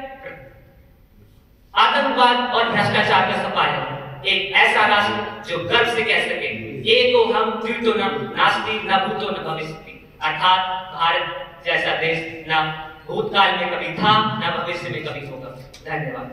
आतंकवाद और भ्रष्टाचार का सफाया, एक ऐसा राष्ट्र जो गर्व से कह सके एको हम द्वितो न नास्ति न भूतो न भविष्यति, अर्थात भारत जैसा देश न भूतकाल में कभी था न भविष्य में कभी होगा। धन्यवाद।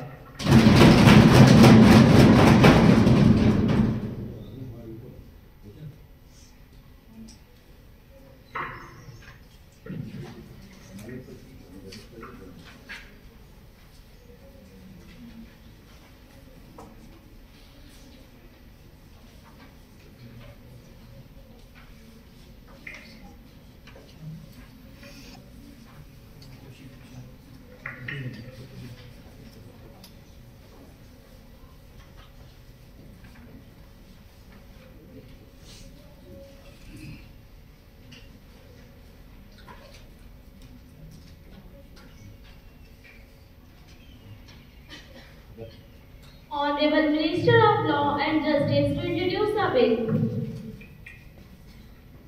Honorable Minister of Law and Justice to introduce the bill.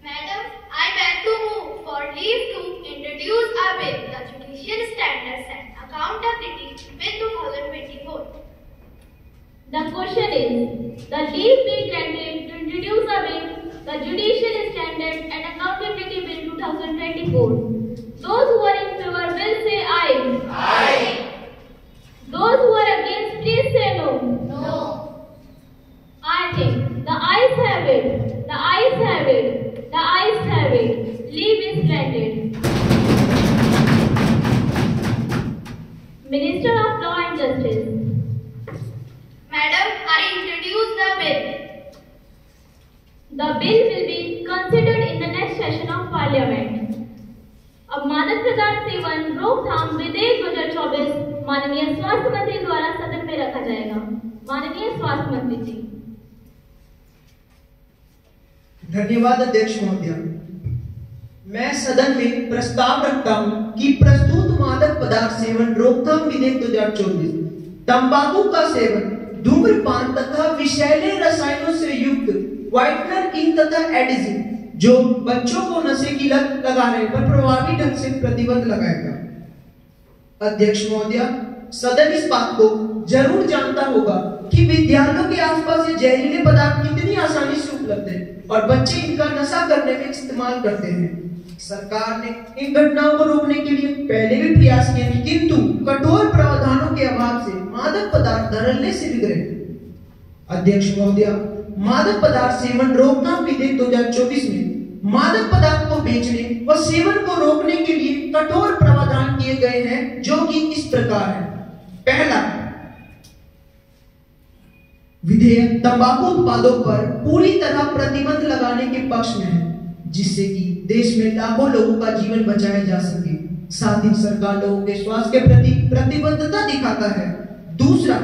Madam, I beg to move for leave to introduce a bill, the Judicial Standards and Accountability Bill 2024. The question is, the leave be granted to introduce a bill, the Judicial Standards and Accountability Bill 2024. Those who are in favor will say aye. Aye. Those who are against, please say no. No. I think the ayes have it. The ayes have it. The ayes have it. Leave is granted. Minister of Law and Justice. Madam, I introduce the bill. The bill will be considered in the next session of Parliament. अब मादक पदार्थ सेवन रोकथाम विधेयक 2024 माननीय स्वास्थ्य मंत्री द्वारा सदन में रखा जाएगा। माननीय स्वास्थ्य मंत्री जी। धन्यवाद अध्यक्ष महोदय। मैं सदन में प्रस्ताव रखता हूं कि प्रस्तुत मादक पदार्थ सेवन रोकथाम विधेयक 2024 तंबाकू का सेवन, धूम्रपान तथा विषैले रसायनों से युक्त व्हाइटनर, इंक तथा एडिसिव जो बच्चों को नशे की लत लगाने पर प्रभावी ढंग से प्रतिबंध लगाएगा। अध्यक्ष महोदय, सदन इस बात को जरूर जानता होगा कि विद्यालयों के आसपास ये जहरीले पदार्थ कितनी आसानी से उपलब्ध है और बच्चे इनका नशा करने में इस्तेमाल करते हैं। सरकार ने इन घटनाओं को रोकने के लिए पहले भी प्रयास किए, किंतु कठोर प्रावधानों के अभाव से मादक पदार्थ धड़ल्ले से बिगड़े। अध्यक्ष महोदय, मादक पदार्थ सेवन रोकथाम विधेयक 2024 में मादक पदार्थ को बेचने व सेवन को रोकने के लिए कठोर प्रावधान किए गए हैं, जो कि इस प्रकार है। पहला, विधेयक तंबाकू उत्पादों पर पूरी तरह प्रतिबंध लगाने के पक्ष में है, जिससे कि देश में लाखों लोगों का जीवन बचाया जा सके। साथ ही सरकार लोगों के स्वास्थ्य के प्रति प्रतिबद्धता दिखाता है। दूसरा,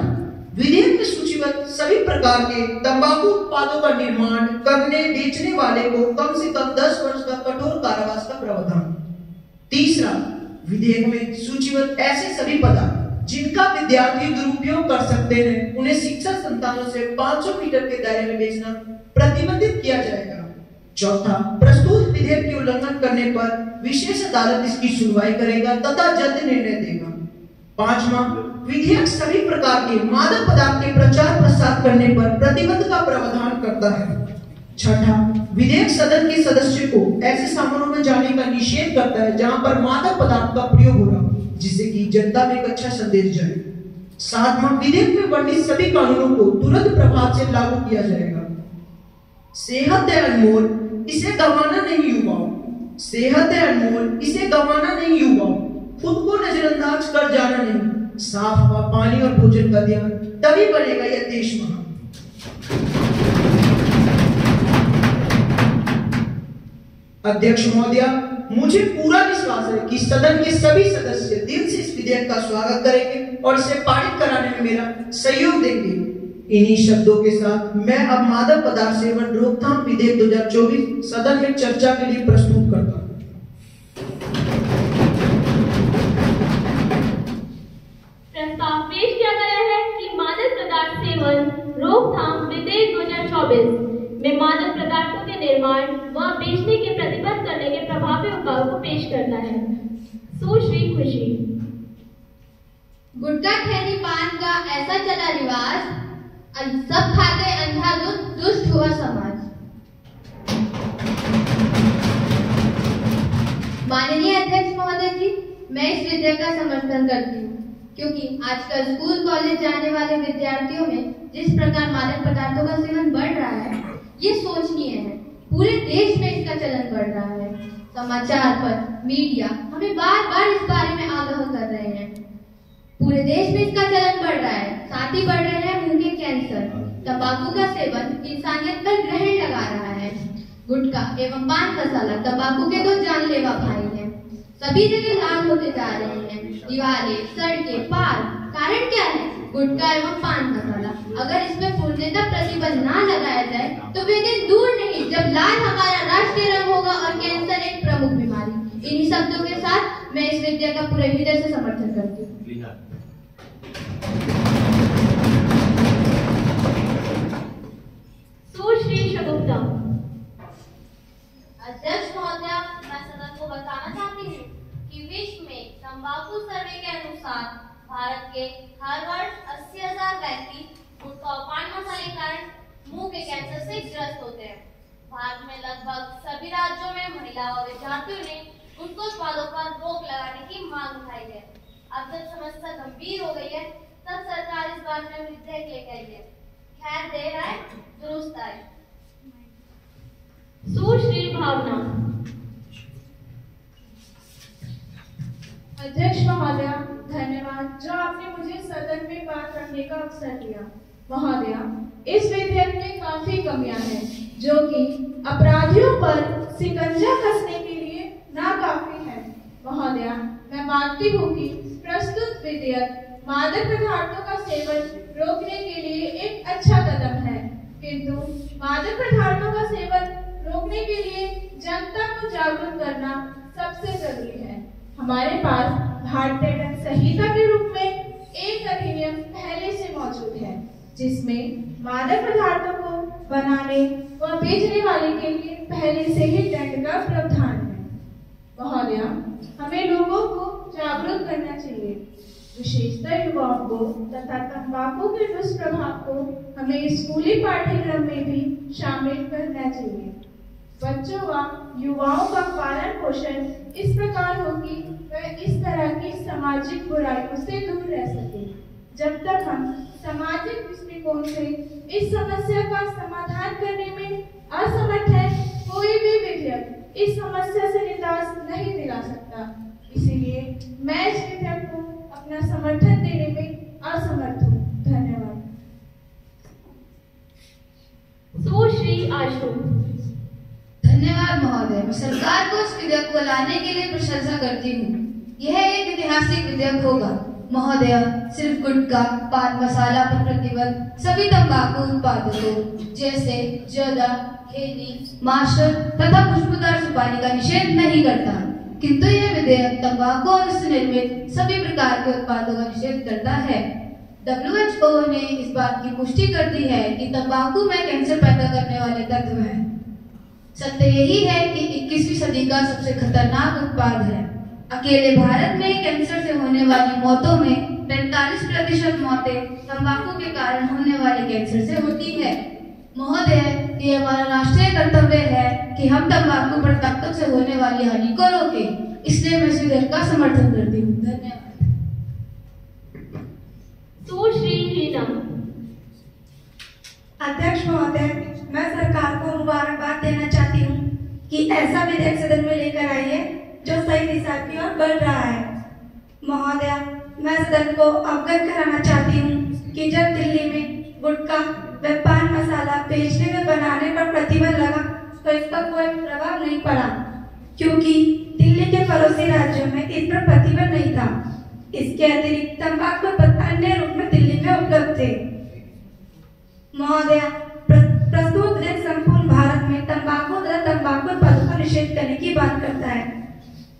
विधेयक में सूचीबद्ध सभी प्रकार के तंबाकू उत्पादों का निर्माण करने बेचने वाले को कम से कम 10 वर्ष का कठोर कारावास का प्रावधान। तीसरा, विधेयक में सूचीबद्ध ऐसे सभी पदार्थ जिनका विद्यार्थी दुरुपयोग कर सकते हैं, उन्हें शिक्षा संस्थानों से 500 मीटर के दायरे में बेचना प्रतिबंधित किया जाएगा। चौथा, प्रस्तुत विधेयक के उल्लंघन करने पर विशेष अदालत इसकी सुनवाई करेगा तथा जल्द निर्णय देगा। पांचवा, विधेयक सभी प्रकार के मादक पदार्थ के प्रचार प्रसार करने पर प्रतिबंध का प्रावधान करता है। छठा, विधेयक सदन के सदस्य को ऐसे समारोह में जाने का निषेध करता है जहां पर मादक पदार्थ का प्रयोग हो रहा हो, जिससे कि जनता में एक अच्छा संदेश जाए। सातवां, विधेयक में वर्णित सभी कानूनों को तुरंत प्रभाव से लागू किया जाएगा। सेहत है अनमोल, इसे गंवाना नहीं युवाओं। सेहत है अनमोल, इसे गंवाना नहीं युवाओं। खुद को नजरअंदाज कर जाना नहीं। साफ हवा, पानी और भोजन का ध्यान, तभी बनेगा यह देश महान। अध्यक्ष महोदय, मुझे पूरा विश्वास है कि सदन के सभी सदस्य दिल से इस विधेयक का स्वागत करेंगे और इसे पारित कराने में मेरा सहयोग देंगे। इन्हीं शब्दों के साथ मैं अब मादक पदार्थ सेवन रोकथाम विधेयक 2024 सदन में चर्चा के लिए प्रस्तुत करता हूँ। प्रस्ताव पेश किया गया है कि मादक पदार्थ सेवन रोकथाम विधेयक 2024 में मादक पदार्थों के निर्माण व बेचने के प्रतिबंध करने के प्रभावी उपायों को पेश करता है। सुश्री खुशी। गुटखा खैनी पान का ऐसा चला रिवाज, सब खाते अंधाधुंध, दुष्ट हुआ समाज। माननीय अध्यक्ष महोदय जी, मैं इस विधेयक का समर्थन करती हूँ क्योंकि आजकल स्कूल कॉलेज जाने वाले विद्यार्थियों में जिस प्रकार मादक पदार्थों का सेवन बढ़ रहा है, ये सोचनीय है। पूरे देश में इसका चलन बढ़ रहा है। समाचार पर, मीडिया हमें बार बार इस बारे में आगाह कर रहे हैं। पूरे देश में इसका चलन बढ़ रहा है, साथ ही बढ़ रहे हैं मुंह के कैंसर। तंबाकू का सेवन इंसानियत पर ग्रहण लगा रहा है। गुटखा एवं पान मसाला तंबाकू के दो जानलेवा भाई हैं। सभी जगह लाल होते जा रहे हैं, दीवारें, सड़कें, पार्क। कारण क्या है? गुटखा एवं पान मसाला। अगर इसमें पूर्णतः प्रतिबंध ना लगाया जाए तो वे दिन दूर नहीं जब लाल हमारा राष्ट्रीय रंग होगा और कैंसर एक प्रमुख बीमारी। इन्हीं शब्दों के साथ मैं इस विधेयक का पूरे हृदय से समर्थन करती हूँ। सुश्री शगुफ्ता। अध्यक्ष महोदया, मैं सदन को बताना चाहती हूँ कि विश्व में तंबाकू सर्वे के अनुसार भारत के हर वर्ष 80,000 व्यक्ति गुटखा और पान मसाले के कारण मुंह के कैंसर से ग्रस्त होते हैं। भारत में लगभग सभी राज्यों में महिला और विद्यार्थियों ने गुटखा उत्पादों पर रोक लगाने की मांग उठाई है। अब जब समस्या गंभीर हो गई है, तब सरकार इस बारे में विधेयक लेकर आई है। खैर देर आए दुरुस्त आए। सुश्री भावना। अध्यक्ष महोदया, धन्यवाद जो आपने मुझे सदन में बात रखने का अवसर दिया। महोदया, इस विधेयक में काफी कमियां हैं जो कि अपराधियों पर शिकंजा कसने के लिए नाकाफी है। महोदया, मैं मानती हूँ कि प्रस्तुत विधेयक मादक पदार्थों का सेवन रोकने के लिए एक अच्छा कदम है, किंतु मादक पदार्थों का सेवन रोकने के लिए जनता को जागरूक करना सबसे जरूरी है। हमारे पास भारतीय दंड संहिता के रूप में एक अधिनियम पहले से मौजूद है जिसमें मादक पदार्थों को बनाने व बेचने वाले के लिए पहले से ही दंड का प्रावधान है। महोदया, हमें लोगों को जागरूक करना चाहिए, विशेषकर युवाओं को, तथा तंबाकू के दुष्प्रभाव को हमें स्कूली पाठ्यक्रम में भी शामिल करना चाहिए। बच्चों व युवाओं का पालन पोषण इस प्रकार हो कि वह इस तरह की सामाजिक बुराइयों से दूर रह सके। जब तक हम सामाजिक दृष्टिकोण से इस समस्या का समाधान करने में असमर्थ हैं, कोई भी विधेयक इस समस्या से निजात नहीं दिला सकता। इसीलिए मैं इस विधेयक को अपना समर्थन देने में असमर्थ हूँ। धन्यवाद। सुश्री आशु। धन्यवाद महोदय, मैं सरकार को इस विधेयक को लाने के लिए प्रशंसा करती हूँ। यह एक ऐतिहासिक विधेयक होगा। महोदय, सिर्फ गुटखा, पान मसाला पर प्रतिबंध सभी तंबाकू उत्पादकों जैसे जर्दा, खैनी, माशर तथा खुशबूदार सुपारी का निषेध नहीं करता, किंतु यह विधेयक तंबाकू और इससे निर्मित सभी प्रकार के उत्पादों का निषेध करता है। WHO ने इस बात की पुष्टि कर दी है कि तंबाकू में कैंसर पैदा करने वाले तत्व हैं। सत्य यही है कि 21वीं सदी का सबसे खतरनाक उत्पाद है। अकेले भारत में कैंसर से होने वाली मौतों में 45% मौतें तंबाकू के कारण होने वाले कैंसर से होती है। महोदय, ये हमारा राष्ट्रीय कर्तव्य है कि हम तंबाकू पर ताकत से होने वाली हानि को रोकें। इसलिए मैं इस विधेयक का समर्थन करती हूँ। धन्यवाद। सुश्री हीना। अध्यक्ष महोदय, मैं सरकार को मुबारकबाद देना चाहती हूँ कि ऐसा विधेयक सदन में लेकर आई है जो सही दिशा की ओर बढ़ रहा है। महोदय, मैं सदन को अवगत कराना चाहती हूँ कि जब दिल्ली में गुटखा व पान मसाला बेचने व बनाने पर प्रतिबंध लगा तो इसका कोई प्रभाव नहीं पड़ा, क्योंकि दिल्ली के पड़ोसी राज्यों में इस पर प्रतिबंध नहीं था। इसके अतिरिक्त तंबाकू अन्य रूप में दिल्ली में उपलब्ध थे। महोदय, प्रस्तुत विधेयक संपूर्ण भारत में तंबाकू तथा तंबाकू उत्पादों का निषेध करने की बात करता है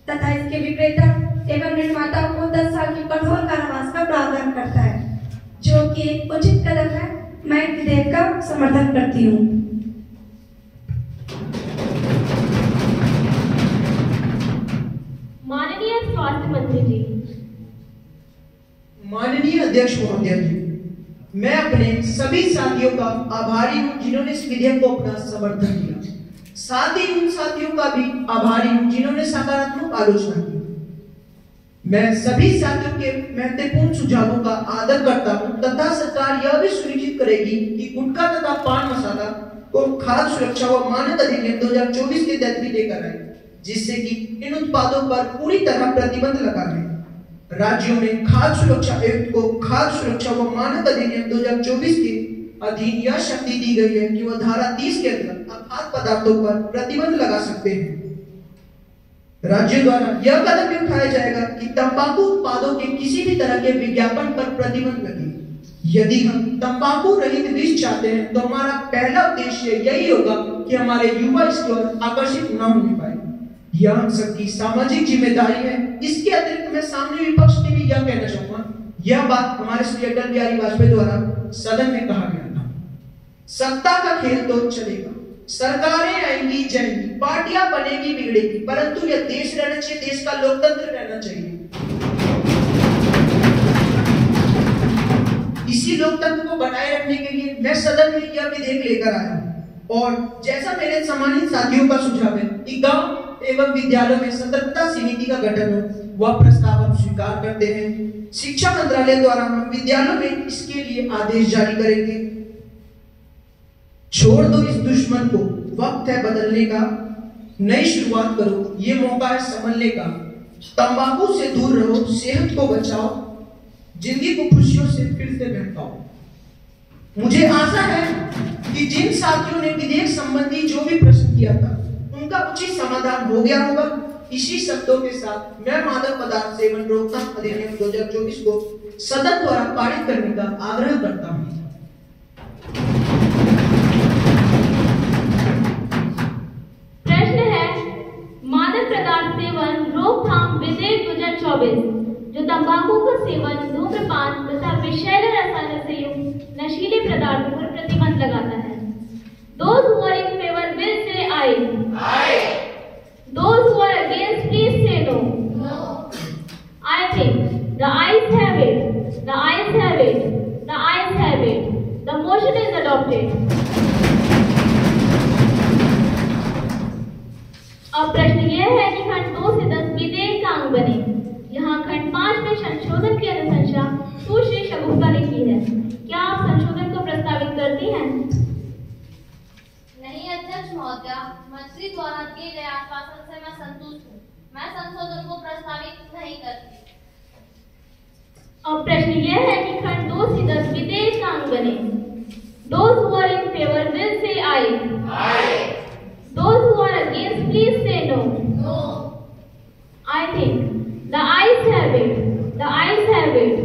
तथा इसके विक्रेता एवं निर्माताओं को 10 साल की कठोर कारावास का प्रावधान करता है, जो कि एक उचित कदम है। मैं विधेयक का समर्थन करती हूँ। माननीय स्वास्थ्य मंत्री जी। माननीय अध्यक्ष महोदय जी, मैं अपने सभी साथियों का आभारी हूं जिन्होंने इस विधेयक को अपना समर्थन दिया। साथ ही उन साथियों का भी आभारी हूं जिन्होंने सकारात्मक आलोचना की। मैं सभी साथियों के महत्वपूर्ण सुझावों का आदर करता हूं तथा सरकार यह भी सुनिश्चित करेगी कि गुटखा तथा पान मसाला को खाद्य सुरक्षा व मानक अधिनियम 2024 के तहत भी लेकर आए, जिससे कि इन उत्पादों पर पूरी तरह प्रतिबंध लगा है। राज्यों में खाद्य सुरक्षा आयुक्त को खाद्य सुरक्षा व मानक अधिनियम 2024 के अधीन यह शक्ति दी गई है कि वह धारा 30 के अंतर्गत खाद्य पदार्थों पर प्रतिबंध लगा सकते हैं। राज्यों द्वारा यह कदम भी उठाया जाएगा कि तंबाकू उत्पादों के किसी भी तरह के विज्ञापन पर प्रतिबंध लगे। यदि हम तंबाकू रहित विश्व चाहते हैं तो हमारा पहला उद्देश्य यही होगा कि हमारे युवा इसकी ओर आकर्षित न होने पाए। यह हम सबकी सामाजिक जिम्मेदारी है। इसके अतिरिक्त मैं सामने विपक्ष के लिए यह कहना चाहूंगा, यह बात हमारे श्री अटल बिहारी वाजपेयी द्वारा सदन में कहा गया था, सत्ता का खेल तो चलेगा, सरकारें आएंगी जाएंगी, पार्टियां बनेगी बिगड़ेगी, परंतु यह देश रहना चाहिए, देश का लोकतंत्र रहना चाहिए। इसी लोकतंत्र को बनाए रखने के लिए मैं सदन में यह विधेयक लेकर आया हूं। और जैसा मेरे सम्मानित साथियों का सुझाव है कि गांव एवं विद्यालयों में सतर्कता समिति का गठन हो, वह प्रस्ताव हम स्वीकार करते हैं। शिक्षा मंत्रालय द्वारा हम विद्यालयों में इसके लिए आदेश जारी करेंगे। छोड़ दो इस दुश्मन को, वक्त है बदलने का, नई शुरुआत करो, ये मौका है संभलने का। तंबाकू से दूर रहो, सेहत को बचाओ, जिंदगी को खुशियों से फिर से महकाओ। मुझे आशा है कि जिन साथियों ने विधेयक संबंधी जो भी प्रश्न किया था उनका उचित समाधान हो गया होगा। इसी शब्दों के साथ मैं मादक पदार्थ सेवन रोकथाम अधिनियम 2024 को सदन द्वारा पारित करने का आग्रह करता हूं। प्रश्न है, मादक पदार्थ सेवन रोकथाम विधेयक 2024 जो तंबाकू का सेवन, धूम्रपान तथा विषैले रसायनों से युक्त नशीले पदार्थों पर प्रतिबंध लगाता है। Those who are in favor will say aye. Aye. Those who are against please say no. No. I think the ayes have it. The ayes have it. The ayes have it. The motion is adopted. अब प्रश्न यह है कि खंड 2 से 10 विधेयक का अंग बने। यहाँ खंड 5 में संशोधन की अनुशंसा सुश्री शगुफ्ता ने की है। क्या आप संशोधन को प्रस्तावित करती हैं? नहीं अध्यक्ष महोदया, मंत्री द्वारा दिए गए आश्वासन से मैं संतुष्ट हूँ। मैं संशोधन को प्रस्तावित नहीं करती। अब प्रश्न यह है कि खंड 2 से 10 विधेयक का अंग बने। Those who are in favor will say aye. Aye. Those who are against please say no. No. I think the ayes have it. The ayes have it.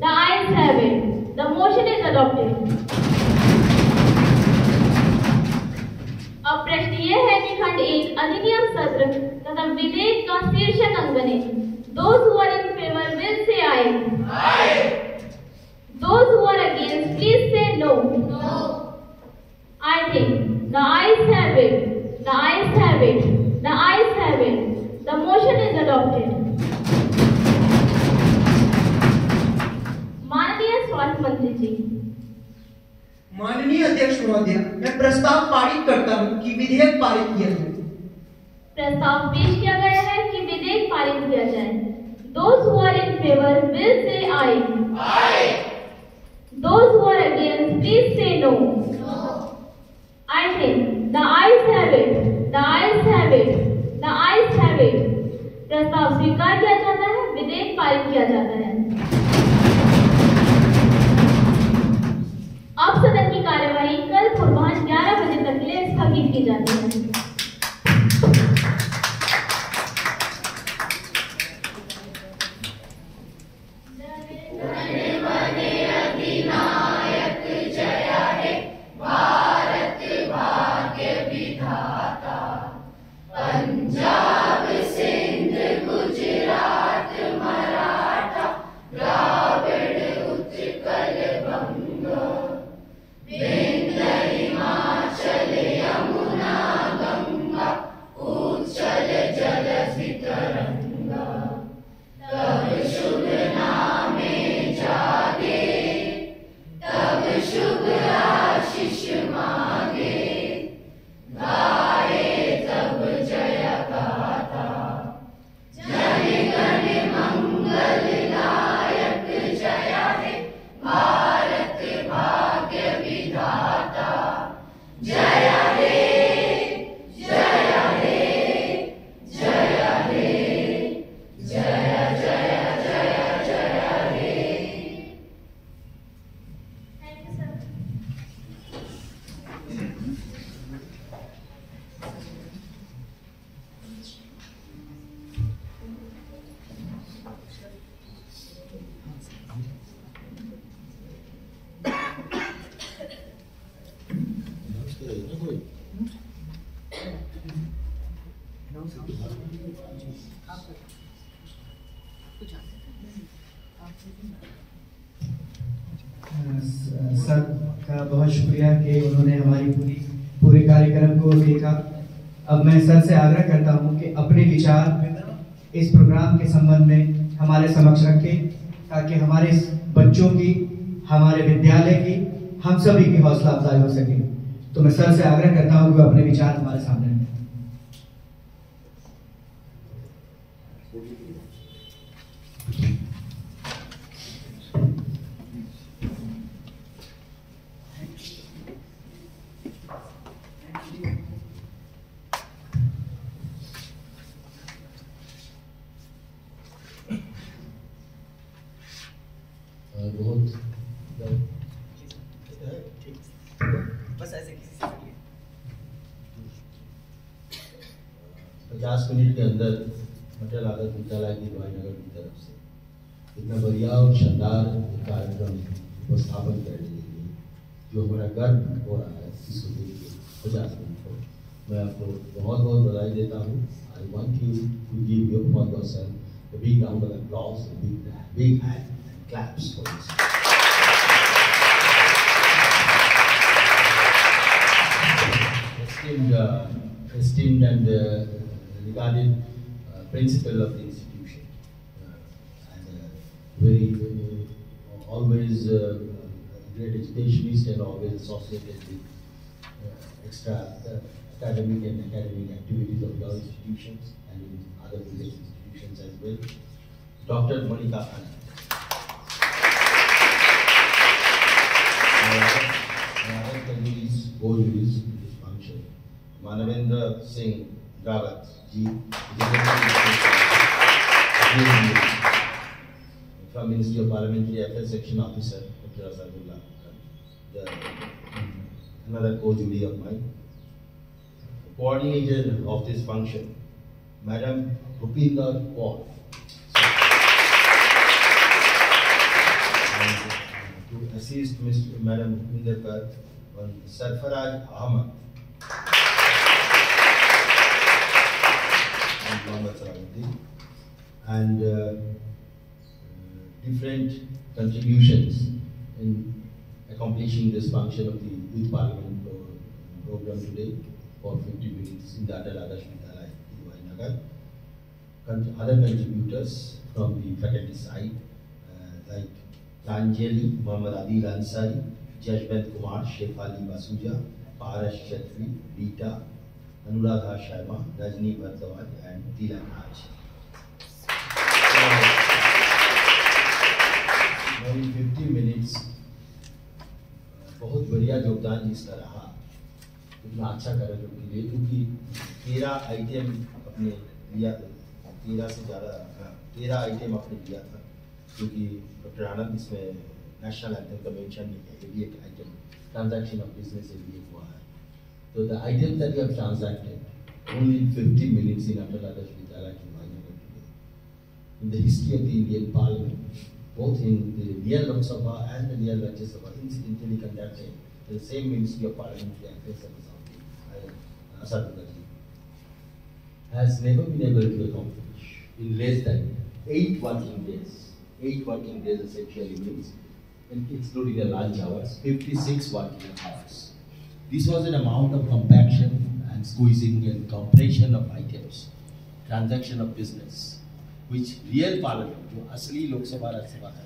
The ayes have it. The motion is adopted. अब प्रश्न यह है कि खंड 1 अधिनियम सत्र तथा विधेयक का शीर्षक अंग बने। Those who are in favor will say aye. Aye. Those who are against please say no. No. I think the ayes have it. The ayes have it. The ayes have it. The motion is adopted. माननीय स्वास्थ्य मंत्री जी। माननीय अध्यक्ष महोदय, मैं प्रस्ताव पारित करता हूं कि विधेयक पारित किया जाए। प्रस्ताव पेश किया गया है कि विधेयक पारित किया जाए। Those who are in favor will say aye. Aye. Those who are against please say no. No. I think the ayes have it. The ayes have it. The ayes have it. प्रस्ताव स्वीकार किया जाता है, विधेयक पारित किया जाता है। अब सदन की कार्यवाही कल पूर्वाह्न 11 बजे तक के लिए स्थगित की जाती है। पंजाब सिंध गुजरात मराठा करके उन्होंने हमारी पूरे कार्यक्रम को देखा। अब मैं सर से आग्रह करता हूं कि अपने विचार इस प्रोग्राम के संबंध में हमारे समक्ष रखें, ताकि हमारे बच्चों की, हमारे विद्यालय की, हम सभी की हौसला अफजाई हो सके। तो मैं सर से आग्रह करता हूं कि अपने विचार हमारे सामने रखें। बस ऐसे 50 मिनट के अंदर अटल आदर्श विद्यालय की नगर की तरफ से इतना बढ़िया और शानदार कार्यक्रम उपस्थापन करने के लिए जो हमारा गर्व हो रहा है, इसको देख के 50 मिनट को मैं आपको बहुत बहुत बधाई देता हूँ। I want you to give your for yourself a big round of applause, a big hand and claps for this. Esteemed and regarded principal of the institution, and very always great educationist and always associated with extra academic activities of your institutions and in other village institutions as well, Dr. Monica Anand. Our co-juries in this function, Manavendra Singh Rawat ji, from Ministry of Parliamentary Affairs Section Officer, Dr. Asadullah, another co-jury of mine. Coordinator of this function, Madam Rupinder Kaur. To assist Madam Rupinder Kaur, Sarfaraj Ahmad. And different contributions in accomplishing this function of the Youth Parliament program today for 50 minutes in the Atal Adarsh Vidyalaya, Nagar. Other contributors from the faculty side, like Pranjali, Muhammad Adil Ansari, Jashwant Kumar, Shefali Masuja, Parash Chatri, Rita, Anuradha Sharma, Rajni Bhartawaj, and Tila Raj. Now in 50 minutes, बहुत बढ़िया योगदान जिसका रहा, इतना अच्छा कार्यक्रम के लिए, क्योंकि 13 आइटम अपने लिया, 13 से ज़्यादा 13 आइटम आपने लिया था, क्योंकि डॉक्टर आनंद इसमें नेशनल एंथम का मेंशन नहीं है, ये भी एक आइटम ट्रांजैक्शन ऑफ बिजनेस से भी हुआ है। तो the item that you have transacted only 50 minutes in Atal Adarsh Vidyalaya की वाइनगर in the history of the Indian parliament, both in the real Lok Sabha and the real Rajya Sabha, incidentally conducted the same Ministry of Parliamentary Affairs Service, Asadullah ji, has never been able to accomplish in less than 8 working days. 8 working days essentially means, including the lunch hours, 56 working hours. This was an amount of compaction and squeezing and compression of items, transaction of business, which real parliament, जो असली लोकसभा राज्यसभा है,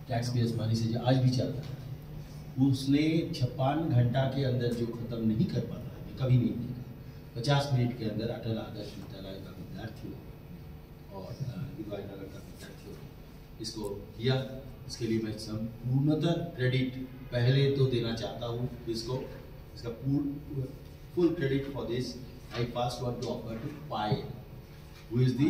टैक्स बेस मनी से जो आज भी चल रहा है, उसने 56 घंटा के अंदर जो खत्म नहीं कर पा रहा है, कभी नहीं देखा। 50 मिनट के अंदर अटल आदर्श विद्यालय का विद्यार्थी और नगर का विद्यार्थी इसको किया। इसके लिए मैं संपूर्णतः क्रेडिट पहले तो देना चाहता हूँ इसको, इसका full credit for this I first want to offer to Payal, who is the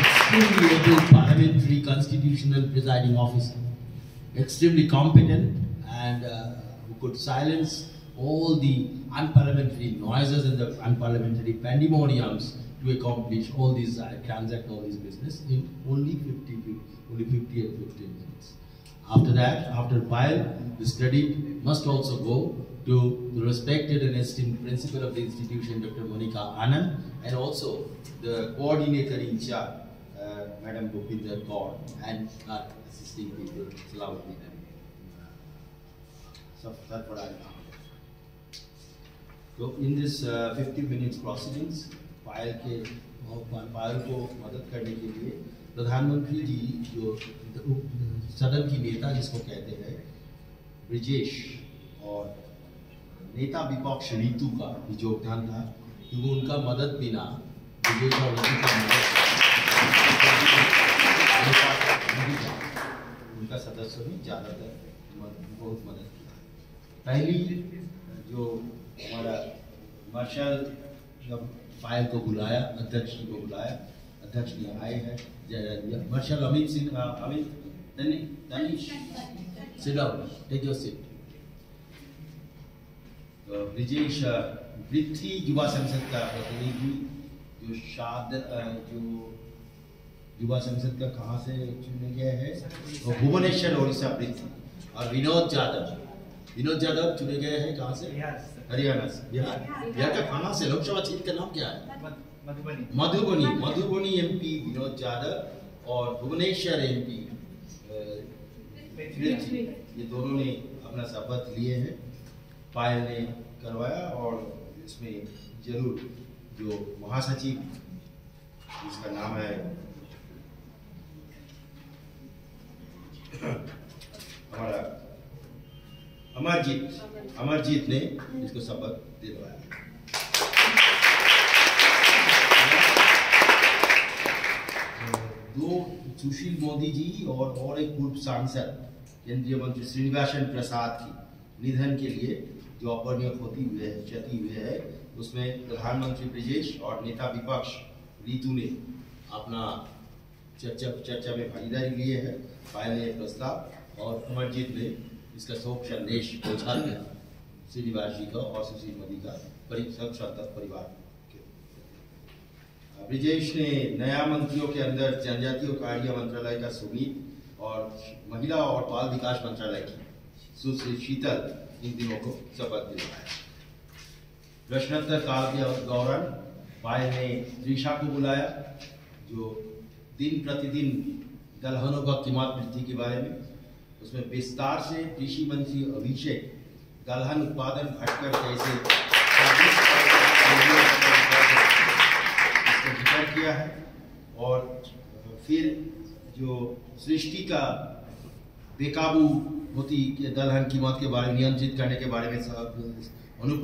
extremely able parliamentary constitutional presiding officer, extremely competent and who could silence all the unparliamentary noises and the unparliamentary pandemoniums to accomplish all these, transact all this business in only 50 and 15 minutes. After that, after Payal, this credit must also go to the respected and esteemed principal of the institution, Dr. Monica Anand, and also the coordinator in charge, Madam Bhupinder Kaur and our assisting people, Salahuddin and Sarfaraz. So in this 50 minutes proceedings, पायल को मदद करने के लिए प्रधानमंत्री जी जो सदन की नेता जिसको कहते हैं ब्रिजेश और नेता विपक्ष रीतू का भी योगदान था, क्योंकि उनका मदद बिना ब्रिजेश और रीतू का मदद उनका सदस्यों ने ज़्यादातर बहुत मदद की। पहली जो हमारा मार्शल पायल को बुलाया, अध्यक्ष जी को बुलाया, अध्यक्ष जी आए हैं, marshal Amit Singh, Amit Tanish, sit down, take your seat. Brijesh Prithvi युवा संसद का प्रतिनिधि जो युवा संसद का कहाँ से चुने गए हैं, तो भुवनेश्वर ओडिशा पृथ्वी, और विनोद यादव चुने गए हैं कहाँ से, हरियाणा से। बिहार का कहाँ से, लोकसभा क्षेत्र का नाम क्या है, मधुबनी एमपी विनोद यादव और भुवनेश्वर एमपी ये दोनों ने अपना शपथ लिए हैं। पायल ने करवाया और इसमें जरूर जो महासचिव जिसका नाम है हमारा अमरजीत ने इसको शपथ दिलवाया। दो सुशील मोदी जी और एक पूर्व सांसद केंद्रीय मंत्री श्रीनिवासन प्रसाद की निधन के लिए जो अपूरणीय क्षति हुई है, उसमें प्रधानमंत्री ब्रिजेश और नेता विपक्ष रीतू ने अपना चर्चा में भागीदारी लिए है। पायल ने प्रस्ताव और अमरजीत ने इसका शोक संदेश पहुंचा दिया श्रीनिवास जी का और सुशील मोदी का परिवार के। ब्रिजेश ने नया मंत्रियों के अंदर जनजातीय कार्य मंत्रालय का सुमित और महिला और बाल विकास मंत्रालय की सुश्री शीतल इन दिनों को शपथ दिलवाया। प्रश्नोत्तर काल के दौरान पायल ने त्रिशा को बुलाया जो दिन प्रतिदिन दलहनों का कीमत वृद्धि के बारे में, उसमें विस्तार से कृषि मंत्री अभिषेक दलहन उत्पादन घटकर कैसे इसका जिक्र किया है, और फिर जो सृष्टि का बेकाबू होती दलहन कीमत के बारे में नियंत्रित करने के बारे में अनुकूल